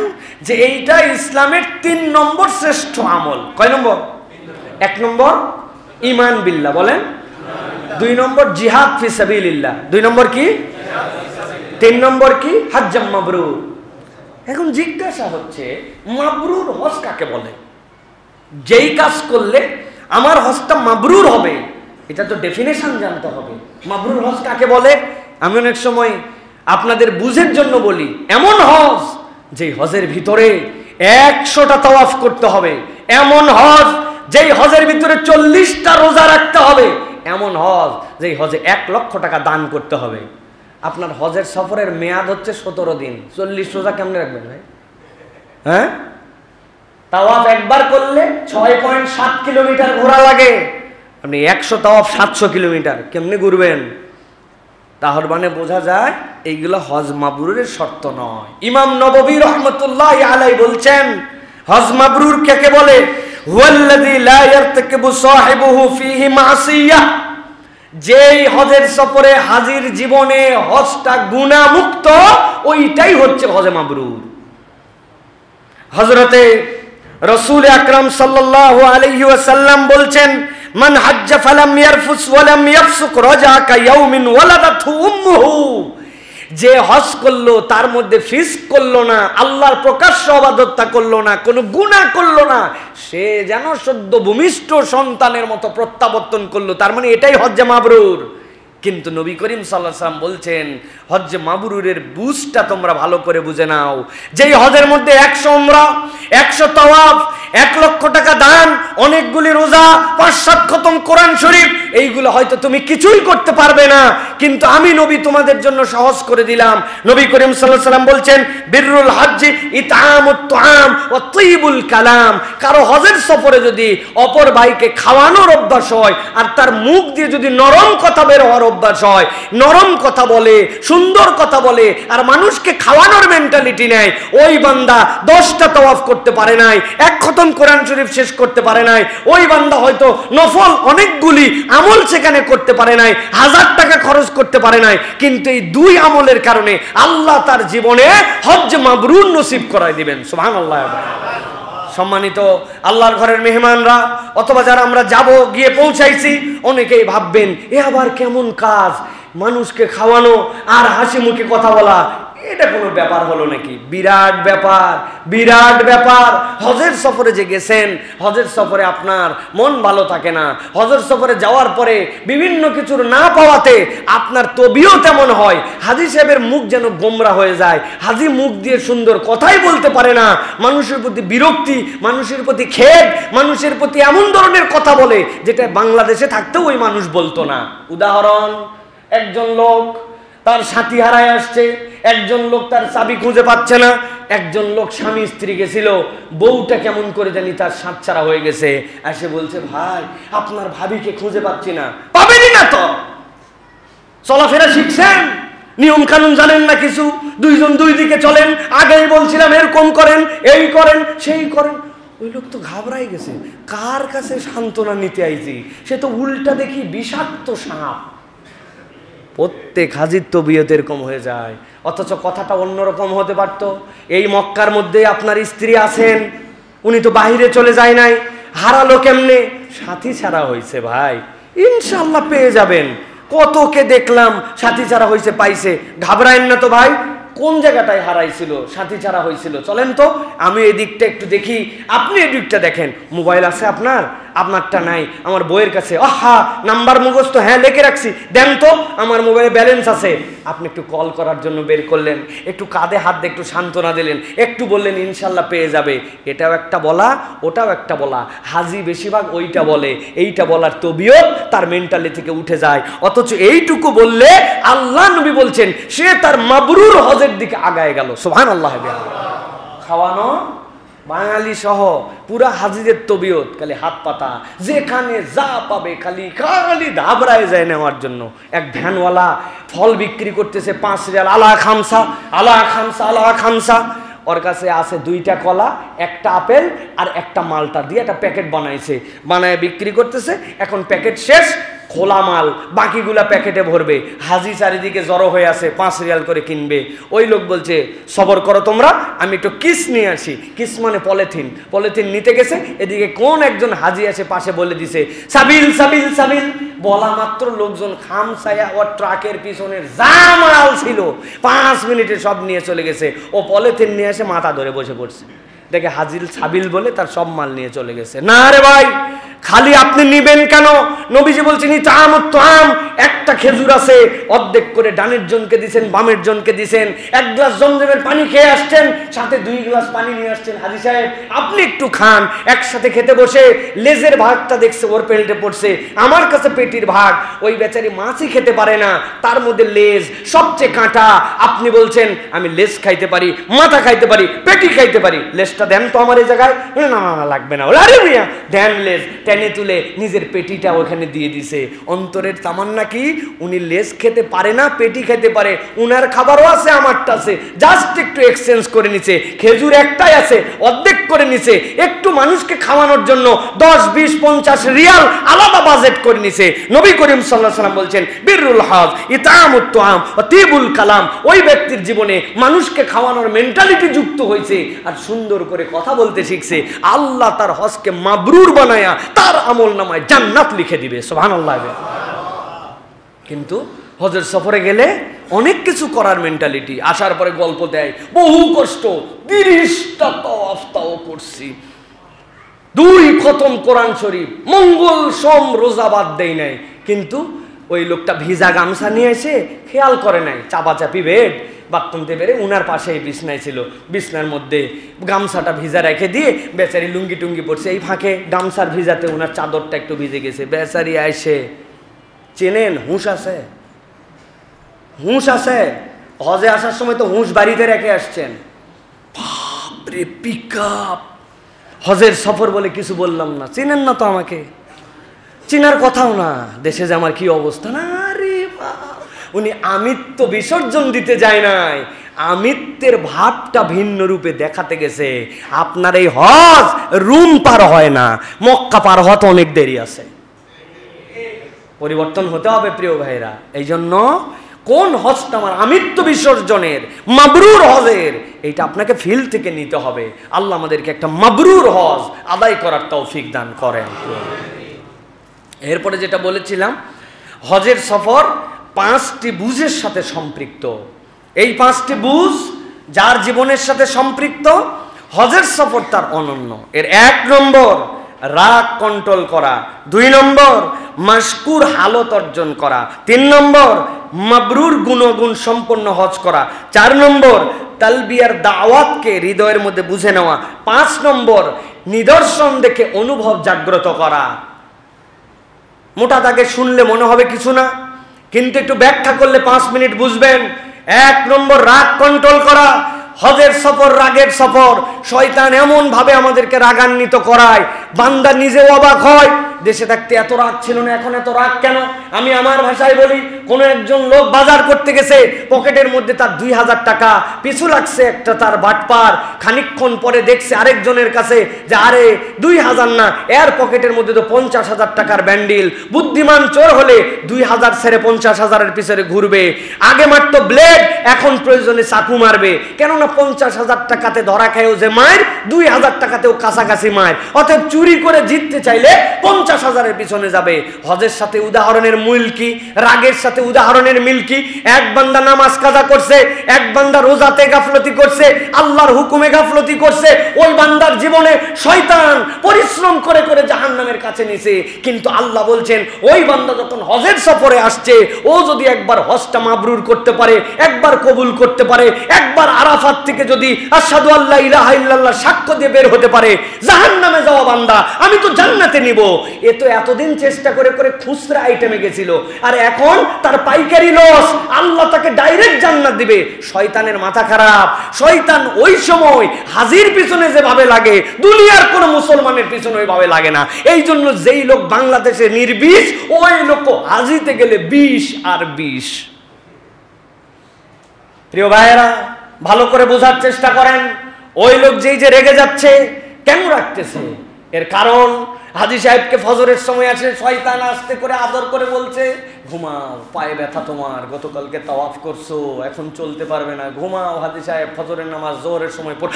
যে এইটা ইসলামের 3 নম্বর শ্রেষ্ঠ আমল। কয় নম্বর? 1 নম্বর ঈমান বিল্লাহ, বলেন। 2 নম্বর জিহাদ ফি সাবিলিল্লাহ। 2 নম্বর কি? 3 নম্বর কি? হজ্জাম মাবরুর। এখন জিজ্ঞাসা হচ্ছে, মাবরুর হজ কাকে বলে? যেই কাজ করলে আমার হজটা মাবরুর হবে, এটা তো ডেফিনেশন জানতে হবে। মাবরুর হজ কাকে বলে? আমি অনেক সময় আপনাদের বুঝের জন্য বলি, এমন হজ যেই হজের ভিতরে 100টা তাওয়াফ করতে হবে, এমন হজ যেই হজের ভিতরে 40টা রোজা রাখতে হবে, এমন হজ যেই হজে 1 লক্ষ টাকা দান করতে হবে। আপনার হজের সফরের মেয়াদ হচ্ছে 17 দিন, 40 রোজা কেমনে রাখবেন ভাই? হ্যাঁ, তাওয়াফ একবার করলে 6.7 কিলোমিটার ঘোরা লাগে। আপনি 100 তাওয়াফ 700 কিলোমিটার কেমনে ঘুরবেন? তাহলে মানে বোঝা যায় এইগুলো হজ মাবরুরের শর্ত নয়। ইমাম নববী রাহমাতুল্লাহি আলাইহি বলছেন, হজ মাবরুর কাকে বলে? হুয়াল্লাযী লা ইয়ারতাকিবু সাহিবুহু ফীহি মাসিয়াহ। যেই হজের সফরে হাজির জীবনে হজটা গুনাহ মুক্ত, ওইটাই হচ্ছে হজ মাবরুর। হযরতে রাসূল আকরাম সাল্লাল্লাহু আলাইহি ওয়াসাল্লাম বলছেন, মান হাজ্জা ফালাম ইয়ারফুস ওয়ালাম ইয়াফসুক রাজা কায়াউমিন ওয়ালাদাতহু উম্মুহু। যে হজ করলো তার মধ্যে ফিস্ক করলো না, আল্লাহর প্রকাশ্য অবাধ্যতা করলো না, কোনো গুনাহ করলো না, সে যেন সদ্য ভূমিষ্ঠ সন্তানের মতো প্রত্যাবর্তন করলো। তার মানে এটাই হজ্জে মাবরুর। কিন্তু নবী করিম সাল্লাল্লাহু আলাইহি ওয়াসাল্লাম বলছেন, হজ্জে মাবরুরের বুঝটা তোমরা ভালো করে বুঝে নাও। যেই হজের মধ্যে 100 উমরা, 100 তাওয়াফ, 1 লক্ষ টাকা দান, অনেকগুলি রোজা, 5-7 খতম কোরআন শরীফ, এইগুলো হয়তো তুমি কিছুই করতে পারবে না, কিন্তু আমি নবী তোমাদের জন্য সহজ করে দিলাম। নবী করিম সাল্লাল্লাহু আলাইহি ওয়াসাল্লাম বলছেন, বিররুল হজ্জি ইতআমুত তুআম ওয়া তাইয়িবুল কালাম। কারো হজের সফরে যদি অপর ভাইকে খাওয়ানোর অভ্যাস হয়, আর তার মুখ দিয়ে যদি নরম কথা বের হওয়ার অভ্যাস হয়, নরম কথা বলে, সুন্দর কথা বলে, আর মানুষকে খাওয়ানোর মেন্টালিটি নেয়, ওই বান্দা 10টা তাওয়াফ করতে পারে নাই, 1 খতম কোরআন শরীফ শেষ করতে পারে নাই, ওই বান্দা হয়তো নফল অনেকগুলি আমল সেখানে করতে পারে নাই, 1000 টাকা খরচ করতে পারে নাই, কিন্তু এই 2 আমলের কারণে আল্লাহ তার জীবনে হজ্জ মাবরুর নসিব করায় দিবেন। সুবহানাল্লাহ। সম্মানিত আল্লাহর ঘরের মেহমানরা, অথবা যারা আমরা যাব, গিয়ে পৌঁছাইছি, অনেকেই ভাববেন এ আবার কেমন কাজ, মানুষকে খাওয়ানো আর হাসি মুখে কথা বলা, এটা কোনো ব্যাপার হলো নাকি? বিরাট ব্যাপার, বিরাট ব্যাপার। হজের সফরে যে গেছেন, হজের সফরে আপনার মন ভালো থাকে না, হজের সফরে যাওয়ার পরে বিভিন্ন কিছুর না পাওয়াতে আপনার তবিয়ত তেমন হয়, হাজী সাহেবের মুখ যেন গোমরা হয়ে যায়, হাজী মুখ দিয়ে সুন্দর কথাই বলতে পারে না, মানুষের প্রতি বিরক্তি, মানুষের প্রতি খেদ, মানুষের প্রতি এমন ধরনের কথা বলে যেটা বাংলাদেশে থাকতেও ওই মানুষ বলতো না। উদাহরণ, একজন লোক তার সাথী হারায় আসছে, একজন লোক তার চাবি খুঁজে পাচ্ছে না, একজন লোক স্বামী স্ত্রী গেছিল, বউটা কেমন করে জানি তার সাতছাড়া হয়ে গেছে, এসে বলছে ভাই আপনার ভাবিকে খুঁজে পাচ্ছি না। পাবেনই না তো, চলাফেরা শিখছেন, নিয়ম কানুন জানেন না কিছু, 2 জন 2 দিকে চলেন, আগেই বলছিলাম এরকম করেন, এই করেন, সেই করেন। ওই লোক তো ঘাবড়াই গেছে, কার কাছে সান্ত্বনা নিতে আইছি, সে তো উল্টা দেখি বিষাক্ত সাপ। প্রত্যেক হাজির তবিয়ত এরকম হয়ে যায়, অথচ কথাটা অন্যরকম হতে পারত। এই মক্কার মধ্যে আপনার স্ত্রী আছেন, উনি তো বাহিরে চলে যায় নাই, হারালো কেমনে? সাথী ছাড়া হয়েছে ভাই, ইনশাআল্লাহ পেয়ে যাবেন। কতকে দেখলাম সাথী ছাড়া হয়েছে, পাইছে, ঘাবড়ায়েন না তো ভাই, কোন জায়গাটায় হারাইছিল, সাথী ছাড়া হয়েছিল। চলেন তো আমি এই দিকটা একটু দেখি, আপনি এই দিকটা দেখেন। মোবাইল আছে আপনার? আপনারটা নাই, আমার বইয়ের কাছে। আহা, নাম্বার মুখস্থ, হ্যাঁ লিখে রাখছি, দেন তো, আমার মোবাইলে ব্যালেন্স আছে। আপনি একটু কল করার জন্য বের করলেন, একটু কাঁধে হাত দিয়ে একটু সান্ত্বনা দিলেন, একটু বললেন ইনশাল্লাহ পেয়ে যাবে। এটাও একটা বলা, ওটাও একটা বলা। হাজি বেশিরভাগ ওইটা বলে, এইটা বলার তবিয়ত তার মেন্টালি থেকে উঠে যায়। অথচ এইটুকু বললে আল্লাহ নবী বলছেন সে তার মাবরুর হজের দিকে আগায় গেল। সুবহানাল্লাহ। খাওয়ানো বাঙালি সহ পুরা হাজিদের তবিয়ত খালি হাত পাতা, যেখানে যা পাবে খালি খালি ধাবড়ায় যায় নেওয়ার জন্য। এক ভ্যানওয়ালা ফল বিক্রি করতেছে 5 রিয়াল, আলা খামসা আলা খামসা আলা খামসা। ওর কাছে আছে 2টা কলা, একটা আপেল আর একটা মালটা দিয়ে একটা প্যাকেট বানাইছে, বানায় বিক্রি করতেছে। এখন প্যাকেট শেষ, খোলা মাল বাকিগুলা প্যাকেটে ভরবে। হাজি চারিদিকে জড়ো হয়ে আছে, 5 রিয়াল করে কিনবে। ওই লোক বলছে সবর করো তোমরা, আমি একটু কিস নিয়ে আসি। কিস মানে পলিথিন। পলিথিন নিতে গেছে, এদিকে কোন একজন হাজি আছে পাশে বলে দিছে সাবিল সাবিল সাবিল। বলা মাত্র লোকজন খামসায়া ও ট্রাকের পিছনের যা মাল ছিল 5 মিনিটে সব নিয়ে চলে গেছে। ও পলিথিন নিয়ে এসে মাথা ধরে বসে পড়ছে, দেখে হাজিল সাবিল বলে তার সব মাল নিয়ে চলে গেছে। না রে ভাই, খালি আপনি নিবেন কেন? নবীজি বলছেন ইতাম, একটা খেজুর আছে, অর্ধেক করে ডানের জনকে দিছেন, বামের জনকে দিছেন। 1 গ্লাস জমজমের পানি খেয়ে আসছেন, সাথে 2 গ্লাস পানি নিয়ে আসছেন। হাজি সাহেব আপনি একটু খান। একসাথে খেতে বসে লেজের ভাগটা দেখছে ওর পেল্টে পড়ছে, আমার কাছে পেটির ভাগ। ওই বেচারি মাছই খেতে পারে না, তার মধ্যে লেজ সবচেয়ে কাঁটা। আপনি বলছেন আমি লেজ খাইতে পারি, মাথা খাইতে পারি, পেটি খাইতে পারি, লেজটা দেন তো আমার এই জায়গায়। না না না লাগবে না। আরে মিয়া দেন লেজ। টেনে তুলে নিজের পেটিটা ওখানে দিয়ে দিছে। অন্তরের তামান্না কি? উনি লেজ খেতে পারে না, পেটি খেতে পারে। উনার খাবারও আছে, আমারটা আছে, জাস্ট একটু এক্সচেঞ্জ করে নিছে। খেজুর একটাই আছে, অর্ধেক করে নিছে। একটু মানুষকে খাওয়ানোর জন্য 10, 20, 50 রিয়াল আলাদা বাজেট করে নিছে। নবী করিম সাল্লাল্লাহু আলাইহি ওয়াসাল্লাম বলছেন বিররুল হজ ইতামুত তুআম ওয়া তিবুল কালাম। ওই ব্যক্তির জীবনে মানুষকে খাওয়ানোর মেন্টালিটি যুক্ত হয়েছে আর সুন্দর করে কথা বলতে শিখছে। আল্লাহ তার হজকে মাবরুর বানায়া তার আমল নামায় জান্নাত লিখে দিবে। সুবহানাল্লাহ। কিন্তু হজের সফরে গেলে অনেক কিছু করার মেন্টালিটি। আসার পরে গল্প দেয় বহু কষ্ট, 30টা তাওয়াফ করছি, 2 খতম কোরআন শরীফ, মঙ্গল সোম রোজা বাদ দেয় নাই। কিন্তু ওই লোকটা ভিজা গামছা নিয়ে এসে খেয়াল করে নাই, চাপাচাপি বেড, বাথরুমতে বেড়ে উনার পাশেই বিছনায় ছিল, বিছনার মধ্যে গামছাটা ভিজা রেখে দিয়ে বেচারি লুঙ্গি টুঙ্গি পড়ছে। এই ফাঁকে গামছার ভিজাতে উনার চাদরটা একটু ভিজে গেছে। বেচারি আইসে, চেনেন হুঁশ আছে? হুঁশ আছে? হজে আসার সময় তো হুঁশ বাড়িতে রেখে আসছেন। বাপরে পিকআপ! হজের সফর বলে কিছু বললাম না, চেনেন না তো আমাকে, চেনার কথাও না। দেশে যে আমার কি অবস্থা না রে বাপ! উনি আমিত্ব বিসর্জন দিতে যায় নাই, আমিত্বের ভাবটা ভিন্ন রূপে দেখাতে গেছে। আপনার এই হজ রুম পার হয় না, মক্কা পার হতে অনেক দেরি আছে। পরিবর্তন হতে হবে প্রিয় ভাইরা। এই জন্য কোন হজটা আমার আমিত্ব বিসর্জনের, মাবরুর হজের, এইটা আপনাকে ফিল থেকে নিতে হবে। আল্লাহ আমাদেরকে একটা মাবরুর হজ আদায় করার তৌফিক দান করেন। এরপরে যেটা বলেছিলাম, হজের সফর 5টি বুঝের সাথে সম্পৃক্ত। এই 5টি বুঝ যার জীবনের সাথে সম্পৃক্ত, হজের সফর তার অনন্য। এর 1 নম্বর রাগ কন্ট্রোল করা, 2 নম্বর মাশকুর হালত অর্জন করা, 3 নম্বর মাবরুর গুণগুণ সম্পন্ন হজ করা, 4 নম্বর তালবিয়ার দাওয়াতকে হৃদয়ের মধ্যে বুঝে নেওয়া, 5 নম্বর নিদর্শন দেখে অনুভব জাগ্রত করা। মোটা দাগে শুনলে মনে হবে কিছু না, কিন্তু একটু ব্যাখ্যা করলে 5 মিনিট বুঝবেন। 1 নম্বর রাগ কন্ট্রোল করা। হজের সফর রাগের সফর। শয়তান এমন ভাবে আমাদেরকে রাগান্বিত করায়, বান্দা নিজেও অবাক হয়, দেশে থাকতে এত রাগ ছিল না, এখন এত রাগ কেন? আমি আমার ভাষায় বলি, কোন একজন লোক বাজার করতে গেছে, পকেটের মধ্যে তার 2000 টাকা, পিছু লাগছে একটা তার বাটপার। খানিকক্ষণ পরে দেখছে আরেকজনের কাছে যে আরে 2000 না, এর পকেটের মধ্যে তো 50,000 টাকার ব্যান্ডিল। বুদ্ধিমান চোর হলে 2000 ছেড়ে 50,000-এর পিছনে ঘুরবে। আগে মারতো ব্লেড, এখন প্রয়োজনে চাকু মারবে। কেননা না 50,000 টাকাতে ধরা খায়ও যে মায়ের, 2000 টাকাতেও কাছাকাছি মায়ের। অতএব চুরি করে জিততে চাইলে 50,000-এর পিছনে যাবে। হজের সাথে উদাহরণের মিল কি, রাগের সাথে উদাহরণের মিল কি? এক বান্দা নামাজ কাজা করছে, এক বান্দা রোজাতে গাফলতি করছে, আল্লাহর হুকুমে গাফলতি করছে। ওই বান্দার জীবনে শয়তান পরিশ্রম করে করে জাহান্নামের কাছে নিছে, কিন্তু আল্লাহ বলছেন ওই বান্দা যখন হজের সফরে আসছে, ও যদি একবার হজটা মাবরুর করতে পারে, একবার কবুল করতে পারে, একবার আরাফাত থেকে যদি আশহাদু আল্লা ইলাহা ইল্লাল্লাহ সাক্ষ্য দিয়ে বের হতে পারে, জাহান্নামে যাওয়া বান্দা আমি তো জান্নাতে নিব। এ তো এতদিন চেষ্টা করে করে খুচরা আইটেমে গেছিল, আর এখন তার পাইকারি লস, আল্লাহ তাকে ডাইরেক্ট জান্নাত দিবে। শয়তানের মাথা খারাপ। শয়তান ওই সময় হাজির পিছনে যেভাবে লাগে, দুনিয়ার কোন মুসলমানের পিছনে ওইভাবে লাগে না। এই জন্য যেই লোক বাংলাদেশে নির্বিষ, ওই লোক হাজিতে গেলে 20 আর 20। প্রিয় ভাইয়েরা, ভালো করে বোঝার চেষ্টা করেন। ওই লোক যেই যে রেগে যাচ্ছে, কেন রাখতেছে? এর কারণ হাজী সাহেবকে ফজরের সময় আসে শয়তান আস্তে করে আদর করে বলছে, ঘুমাও, পায়ে ব্যথা তোমার, গতকালকে তাওয়াফ করছো, এখন চলতে পারবে না, ঘুমাও। হাজী সাহেব ফজরের নামাজ জোহরের সময় পড়ে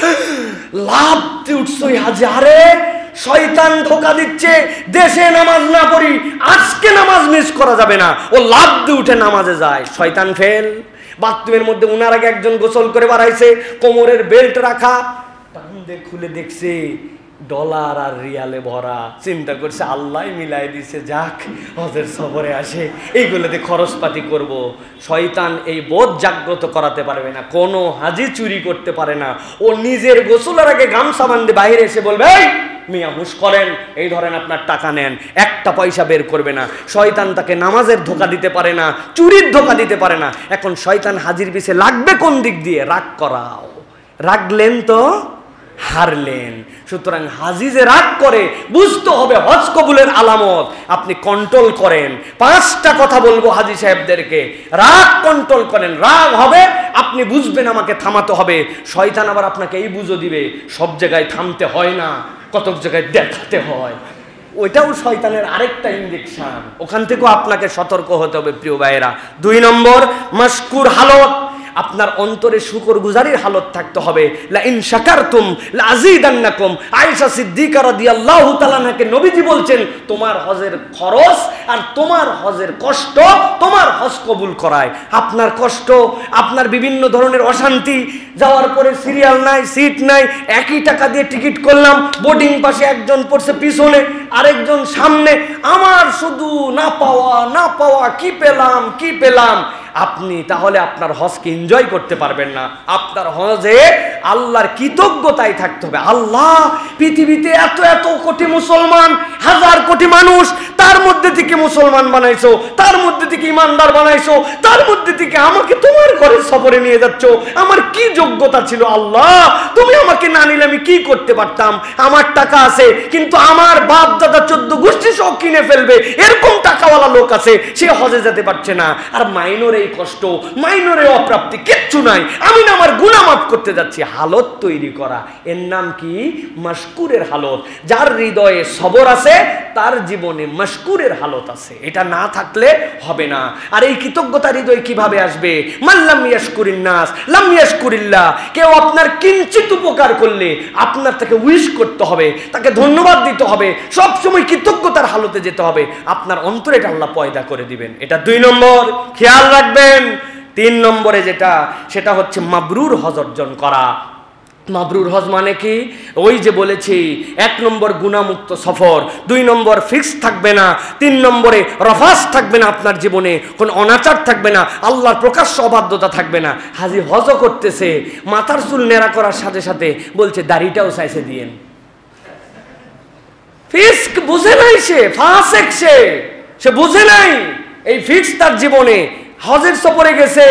লাভ দিয়ে উঠছই হাজী, আরে শয়তান ধোকা দিচ্ছে, দেশে নামাজ না পড়ি, আজকে নামাজ মিস করা যাবে না। ও লাভ দিয়ে উঠে নামাজে যায়, শয়তান ফেল। বাথরুমের মধ্যে উনার আগে একজন গোসল করে বাড়াইছে, কোমরের বেল্ট রাখা, টান দিয়ে খুলে দেখছে ডলার আর রিয়ালে ভরা। চিন্তা করছে আল্লাহ মিলাই দিছে, যাক হজের সফরে আসে, এইগুলোতে খরচপাতি করব। শয়তান এই বোধ জাগ্রত করাতে পারবে না, কোনো হাজি চুরি করতে পারে না। ও নিজের গোসলের আগে গামছা বান্ধে বাইরে এসে বলবে, এই মিয়া হুশ করেন, এই ধরেন আপনার টাকা নেন, একটা পয়সা বের করবে না। শয়তান তাকে নামাজের ধোকা দিতে পারে না, চুরির ধোকা দিতে পারে না। এখন শয়তান হাজির পিছে লাগবে কোন দিক দিয়ে? রাগ করাও। রাগলেন তো হারলেন। সুতরাং হাজি যে রাগ করে, বুঝতে হবে হজ কবুলের আলামত। আপনি কন্ট্রোল করেন। 5টা কথা বলবো হাজি সাহেবদেরকে, রাগ কন্ট্রোল করেন। রাগ হবে, আপনি বুঝবেন আমাকে থামাতে হবে। শয়তান আবার আপনাকে এই বুঝো দিবে, সব জায়গায় থামতে হয় না, কত জায়গায় দেখাতে হয়। ওইটাও শয়তানের আরেকটা ইনজেকশন, ওখান থেকেও আপনাকে সতর্ক হতে হবে প্রিয় ভাইয়েরা। 2 নম্বর, মাশকুর হালত। আপনার অন্তরে শুকরগুজারির হালত থাকতে হবে। লা ইন শাকারতুম লা আযীদান্নাকুম। আয়েশা সিদ্দিকা রাদিয়াল্লাহু তাআলা আনহাকে নবীজি বলছেন, তোমার হজের খরচ আর তোমার হজের কষ্ট তোমার হজ কবুল করায়। আপনার কষ্ট, আপনার বিভিন্ন ধরনের অশান্তি, যাওয়ার পরে সিরিয়াল নাই, সিট নাই, একই টাকা দিয়ে টিকিট করলাম, বোর্ডিং পাশে একজন পড়ছে পিছনে, আরেকজন সামনে, আমার শুধু না পাওয়া না পাওয়া, কি পেলাম কি পেলাম। আপনি তাহলে আপনার হজকে এনজয় করতে পারবেন না। আপনার হজে আল্লাহর কৃতজ্ঞতায় থাকতে হবে। আল্লাহ, পৃথিবীতে এত এত কোটি মুসলমান, হাজার কোটি মানুষ, তার মধ্যে থেকে মুসলমান বানাইছো, তার মধ্যে থেকে ইমানদার বানাইছো, তার মধ্যে থেকে আমাকে তোমার ঘরের সফরে নিয়ে যাচ্ছ। আমার কি যোগ্যতা ছিল আল্লাহ? তুমি আমাকে না নিলে আমি কি করতে পারতাম? আমার টাকা আছে, কিন্তু আমার বাপ দাদা 14 গোষ্ঠী সব কিনে ফেলবে, এরকম টাকাওয়ালা লোক আছে, সে হজে যেতে পারছে না। আর মাইনর এই কষ্ট, মাইনরে অপ্রাপ্তি কিচ্ছু নাই, আমি না আমার গুনাহ মাফ করতে যাচ্ছি। হালত তৈরি করা, এর নাম কি? মাশকুরের হালত। যার হৃদয়ে সবর আছে, তার জীবনে মাশকুরের হালত আছে। এটা না থাকলে হবে না। আর এই কৃতজ্ঞতা হৃদয় কিভাবে আসবে? মাল্লাম ইয়াশকুরিন নাস লাম ইয়াশকুরিল্লাহ। কেউ আপনার কিঞ্চিত উপকার করলে আপনার তাকে উইশ করতে হবে, তাকে ধন্যবাদ দিতে হবে, সব সময় কৃতজ্ঞতার হালতে যেতে হবে। আপনার অন্তরে এটা আল্লাহ পয়দা করে দিবেন। এটা 2 নম্বর, খেয়াল রাখবেন। 3 নম্বরে যেটা, সেটা হচ্ছে মাবরুর হজ অর্জন করা। মাবরুর হজ মানে কি? ওই যে বলেছি, 1 নম্বর গুনাহমুক্ত সফর, 2 নম্বর ফিক্স থাকবে না, 3 নম্বরে রফাস থাকবে না, আপনার জীবনে কোনো অনাচার থাকবে না, আল্লাহর প্রকাশ্য অবাধ্যতা থাকবে না। হাজি হজও করতেছে, মাথার চুল নেড়া করার সাথে সাথে বলছে দাড়িটাও চাইছে দিয়েন। ফিস্ক বুঝে নাই, সে ফাসেক, সে বুঝে নাই এই ফিক্স তার জীবনে। হজের সফরে গেছে,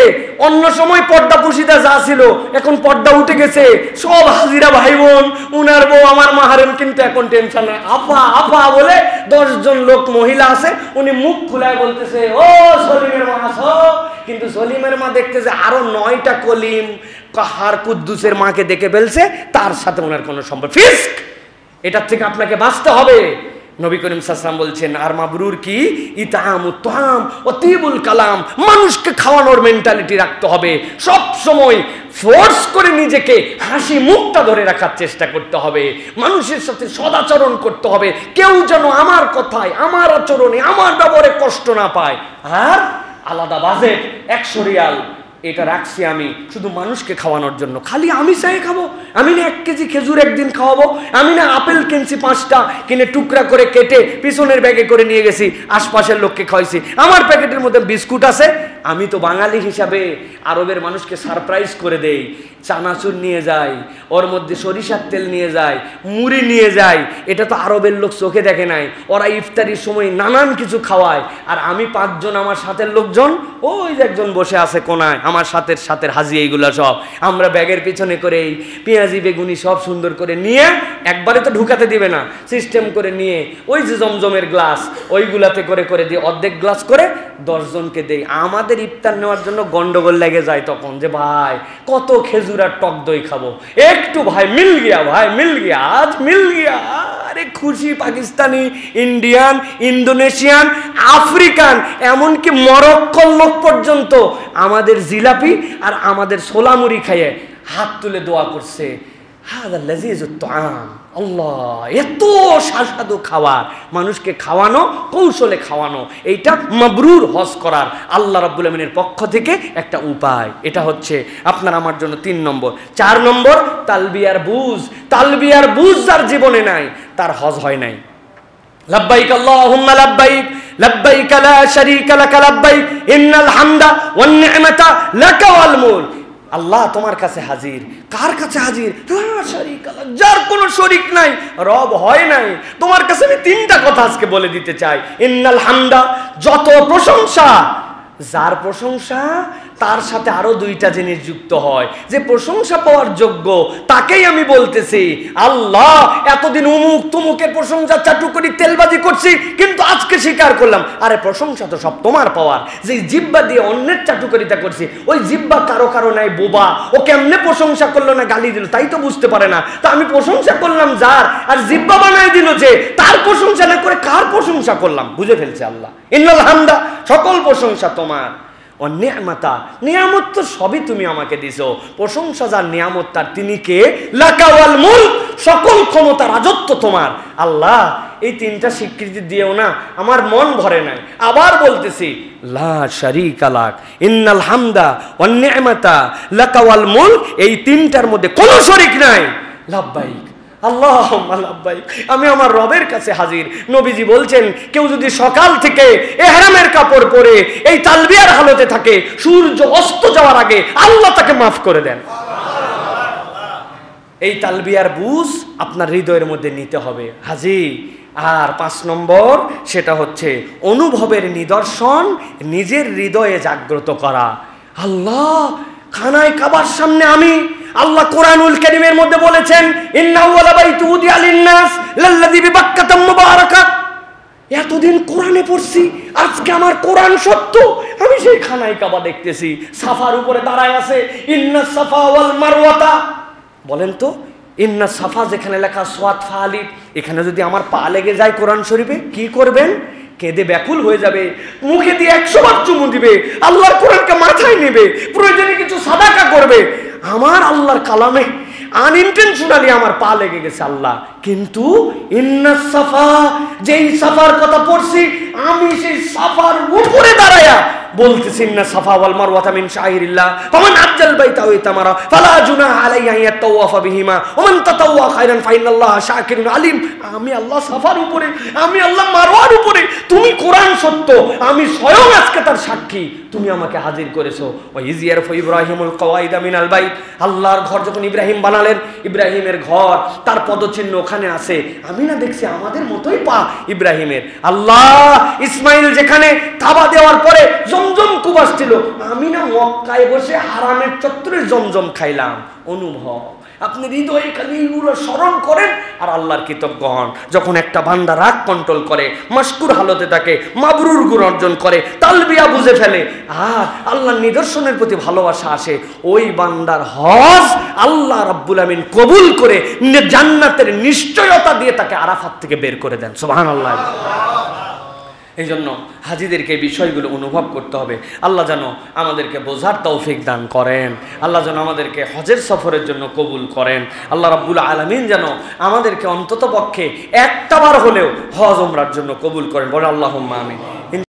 অন্য সময় পর্দা পুশিদা যা ছিল এখন পর্দা উঠে গেছে, সব হাজিরা ভাই বোন, উনার বউ আমার মাহারেম, কিন্তু এখন টেনশন নাই। আপা আপা বলে 10 জন লোক মহিলা আছে, উনি মুখ খুলায় বলতেছে, ও সলিমের মা আসো। কিন্তু সলিমের মা দেখতেছে আরো 9টা কলিম কাহার কুদ্দুসের মাকে দেখে ফেলছে, তার সাথে ওনার কোনো সম্পর্ক। ফিস্ক, এটার থেকে আপনাকে বাঁচতে হবে। নবী করিম সাল্লাল্লাহু আলাইহি ওয়াসাল্লাম বলছেন, আর মাবরুর কি? ইতামুত তাআম ওয়া তিবুল কালাম। মানুষকে খাওয়ানোর মেন্টালিটি রাখতে হবে, সব সময় ফোর্স করে নিজেকে হাসি মুখটা ধরে রাখার চেষ্টা করতে হবে, মানুষের সাথে সদাচরণ করতে হবে, কেউ যেন আমার কথায়, আমার আচরণে, আমার ব্যবহারে কষ্ট না পায়। আর আলাদা বাজেট 100 রিয়াল এটা রাখছি আমি শুধু মানুষকে খাওয়ানোর জন্য। খালি আমি চাই খাবো? আমি না 1 কেজি খেজুর একদিন খাওয়াবো? আমি না আপেল কিনছি 5টা, কিনে টুকরা করে কেটে পিছনের ব্যাগে করে নিয়ে গেছি, আশপাশের লোককে খাওয়াইছি, আমার প্যাকেটের মধ্যে বিস্কুট আছে। আমি তো বাঙালি হিসাবে আরবের মানুষকে সারপ্রাইজ করে দেই, চানাচুর নিয়ে যাই, ওর মধ্যে সরিষার তেল নিয়ে যাই, মুড়ি নিয়ে যাই। এটা তো আরবের লোক চোখে দেখে নাই। ওরা ইফতারির সময় নানান কিছু খাওয়ায়, আর আমি 5 জন, আমার সাথের লোকজন, ওই যে একজন বসে আছে কোনায়, আমার সাথের হাজি, এইগুলা সব আমরা ব্যাগের পিছনে করে পেঁয়াজি বেগুনি সব সুন্দর করে নিয়ে, একবারে তো ঢুকাতে দিবে না, সিস্টেম করে নিয়ে ওই যে জমজমের গ্লাস ওইগুলাতে করে করে দিয়ে অর্ধেক গ্লাস করে 10 জনকে দেই। আমাদের ইফতার নেওয়ার জন্য গন্ডগোল লেগে যায় তখন, যে ভাই কত খেজুর আর টক দই খাবো, একটু ভাই মিল গিয়া, ভাই মিল গিয়া, আজ মিল গিয়া। আরে খুশি পাকিস্তানি, ইন্ডিয়ান, ইন্দোনেশিয়ান, আফ্রিকান, এমনকি মরক্কোর লোক পর্যন্ত আমাদের জিলাপি আর আমাদের সোলামুড়ি খাইয়ে হাত তুলে দোয়া করছে, হাদা লাযীজুত তাআম। আল্লাহ, এত সুস্বাদু খাবার, মানুষকে খাওয়ানো, কৌশলে খাওয়ানো, এইটা মাবরুর হজ করার আল্লাহ রাব্বুল আমিনের পক্ষ থেকে একটা উপায়। এটা হচ্ছে আপনার আমার জন্য 3 নম্বর। 4 নম্বর, তালবিয়ার বুঝ। তালবিয়ার বুঝ যার জীবনে নাই, তার হজ হয় নাই। লাব্বাইক আল্লাহুম্মা লাব্বাইক, লাব্বাইক লা শারীকা লাক লাব্বাইক, ইন্নাল হামদা ওয়ান নি'মাতা লাকা ওয়াল মুলক। আল্লাহ তোমার কাছে হাজির। কার কাছে হাজির? লা শারীকা লাক, যার কোনো শরীক নাই, রব হয় নাই। তোমার কাছে আমি 3টা কথা আজকে বলে দিতে চাই। ইন্নাল হামদা, যত প্রশংসা, যার প্রশংসা তার সাথে আরো 2টা জিনিস যুক্ত হয়, যে প্রশংসা পাওয়ার যোগ্য তাকেই আমি বলতেছি। আল্লাহ, এতদিন উমুক তুমুকের প্রশংসা চাটুকরি তেলবাজি করছি, কিন্তু আজকে স্বীকার করলাম, আরে প্রশংসা তো সব তোমার পাওয়ার। যে জিহ্বা দিয়ে অন্যের চাটুকরিতা করছি, ওই জিহ্বা কারো নাই বোবা, ও কেমনে প্রশংসা করলো না গালি দিল তাই তো বুঝতে পারে না। তা আমি প্রশংসা করলাম যার, আর জিহ্বা বানাই দিল যে, তার প্রশংসা না করে কার প্রশংসা করলাম? বুঝে ফেলছে আল্লাহ। ইন্নাল হামদা, সকল প্রশংসা তোমার। ও নিয়ামতা, নিয়ামত তো সবই তুমি আমাকে দিছো। প্রশংসা যার, নিয়ামত তার, তিনি কে? লাকা ওয়াল মুলক, সকল ক্ষমতা রাজত্ব তোমার। আল্লাহ, এই 3টা স্বীকৃতি দিয়েও না আমার মন ভরে নাই। আবার বলতেছি, লা শারীকা লাক, ইন্নাল হামদা ওয়ান নি'মাতা লাকা ওয়াল মুলক, এই 3টার মধ্যে কোনো শরীক নাই। লাব্বাইক আল্লাহুম্মা লাব্বাইক, আমি আমার রবের কাছে হাজির। নবীজি বলছেন, কেউ যদি সকাল থেকে ইহরামের কাপড় পরে এই তালবিয়ার হালতে থাকে, সূর্য অস্ত যাওয়ার আগে আল্লাহ তাকে মাফ করে দেন। এই তালবিয়ার বুঝ আপনার হৃদয়ের মধ্যে নিতে হবে, হাজি। আর 5 নম্বর, সেটা হচ্ছে অনুভবের নিদর্শন নিজের হৃদয়ে জাগ্রত করা। আল্লাহ, খানায় কাবার সামনে আমি, আল্লাহ কোরআনুল কারীমের মধ্যে বলেছেন, ইন্না আউওয়ালা বাইতি উদিয়া লিন-নাস লাল্লাযী বিবাক্কাতা মুবারাকা। এতদিন কোরআনে পড়ছি, আজকে আমার কোরআন সত্য। আমি সেই খানায় কাবা দেখতেছি, সাফার উপরে দাঁড়ায় আছে, ইন্না সাফা ওয়াল মারওয়াতা। বলেন তো, ইন্না সাফা যেখানে লেখা সোয়াত ফা আলিফ, এখানে যদি আমার পা লেগে যায় কোরআন শরীফে, কি করবেন? কেঁদে ব্যাকুল হয়ে যাবে, মুখে দিয়ে 100 বার চুমু দিবে, আল্লাহর কোরআনকে মাথায় নেবে, প্রয়োজনে কিছু সাদাকা করবে। আমার আল্লাহর কালামে আনইনটেনশনালি আমার পা লেগে গেছে আল্লাহ। কিন্তু ইন্না সাফা, যেই সাফার কথা পড়ছি, আমি সেই সাফার উপরে দাঁড়ায়া বলতেছি, ইন্না সাফা ওয়াল মারওয়াতা মিন শাইরিল্লাহ, ফামান আজ্জাল বাইতা ওয়া ইতামারা ফালা জুনাহা আলাইহি আন ইয়াতাওয়াফা বিহিমা ওয়া মান তাতাওয়া খায়রান ফাইনাল্লাহা শাকিরুন আলিম। আমি আল্লাহ সাফার উপরে, আমি আল্লাহ মারওয়ার উপরে, তুমি কোরআন সত্য, আমি স্বয়ং আজকে তার সাক্ষী, তুমি আমাকে হাজির করেছো। ওয়া ইযিয়ারফু ইব্রাহিমুল কওয়াইদা মিনাল বাইত, আল্লাহর ঘর যখন ইব্রাহিম বানালেন, ইব্রাহিমের ঘর, তার পদচিহ্ন ওখানে আছে। আমি না দেখছি আমাদের মতোই পা ইব্রাহিমের। আল্লাহ, ইসমাইল যেখানে কাবা দেওয়ার পরে জমজম কুবাস ছিল, আমি না মক্কায় বসে হারামের চত্বরে জমজম খাইলাম। অনুভব, আপনি হৃদয়ে খালি এইগুলো স্মরণ করেন আর আল্লাহর কৃতজ্ঞ হন। যখন একটা বান্দা রাগ কন্ট্রোল করে, মাশকুর হালতে থাকে, মাবরুর গুণ অর্জন করে, তালবিয়া বুঝে ফেলে, আর আল্লাহর নিদর্শনের প্রতি ভালোবাসা আসে, ওই বান্দার হজ আল্লাহ রাব্বুল আমিন কবুল করে জান্নাতের নিশ্চয়তা দিয়ে তাকে আরাফাত থেকে বের করে দেন। সুবহানাল্লাহ। এই জন্য হাজিদেরকে এই বিষয়গুলো অনুভব করতে হবে। আল্লাহ যেন আমাদেরকে বোঝার তৌফিক দান করেন, আল্লাহ যেন আমাদেরকে হজের সফরের জন্য কবুল করেন, আল্লাহ রাব্বুল আলামিন যেন আমাদেরকে অন্তত পক্ষে একটাবার হলেও হজ ওমরার জন্য কবুল করেন। বলে আল্লাহুম্মা আমিন।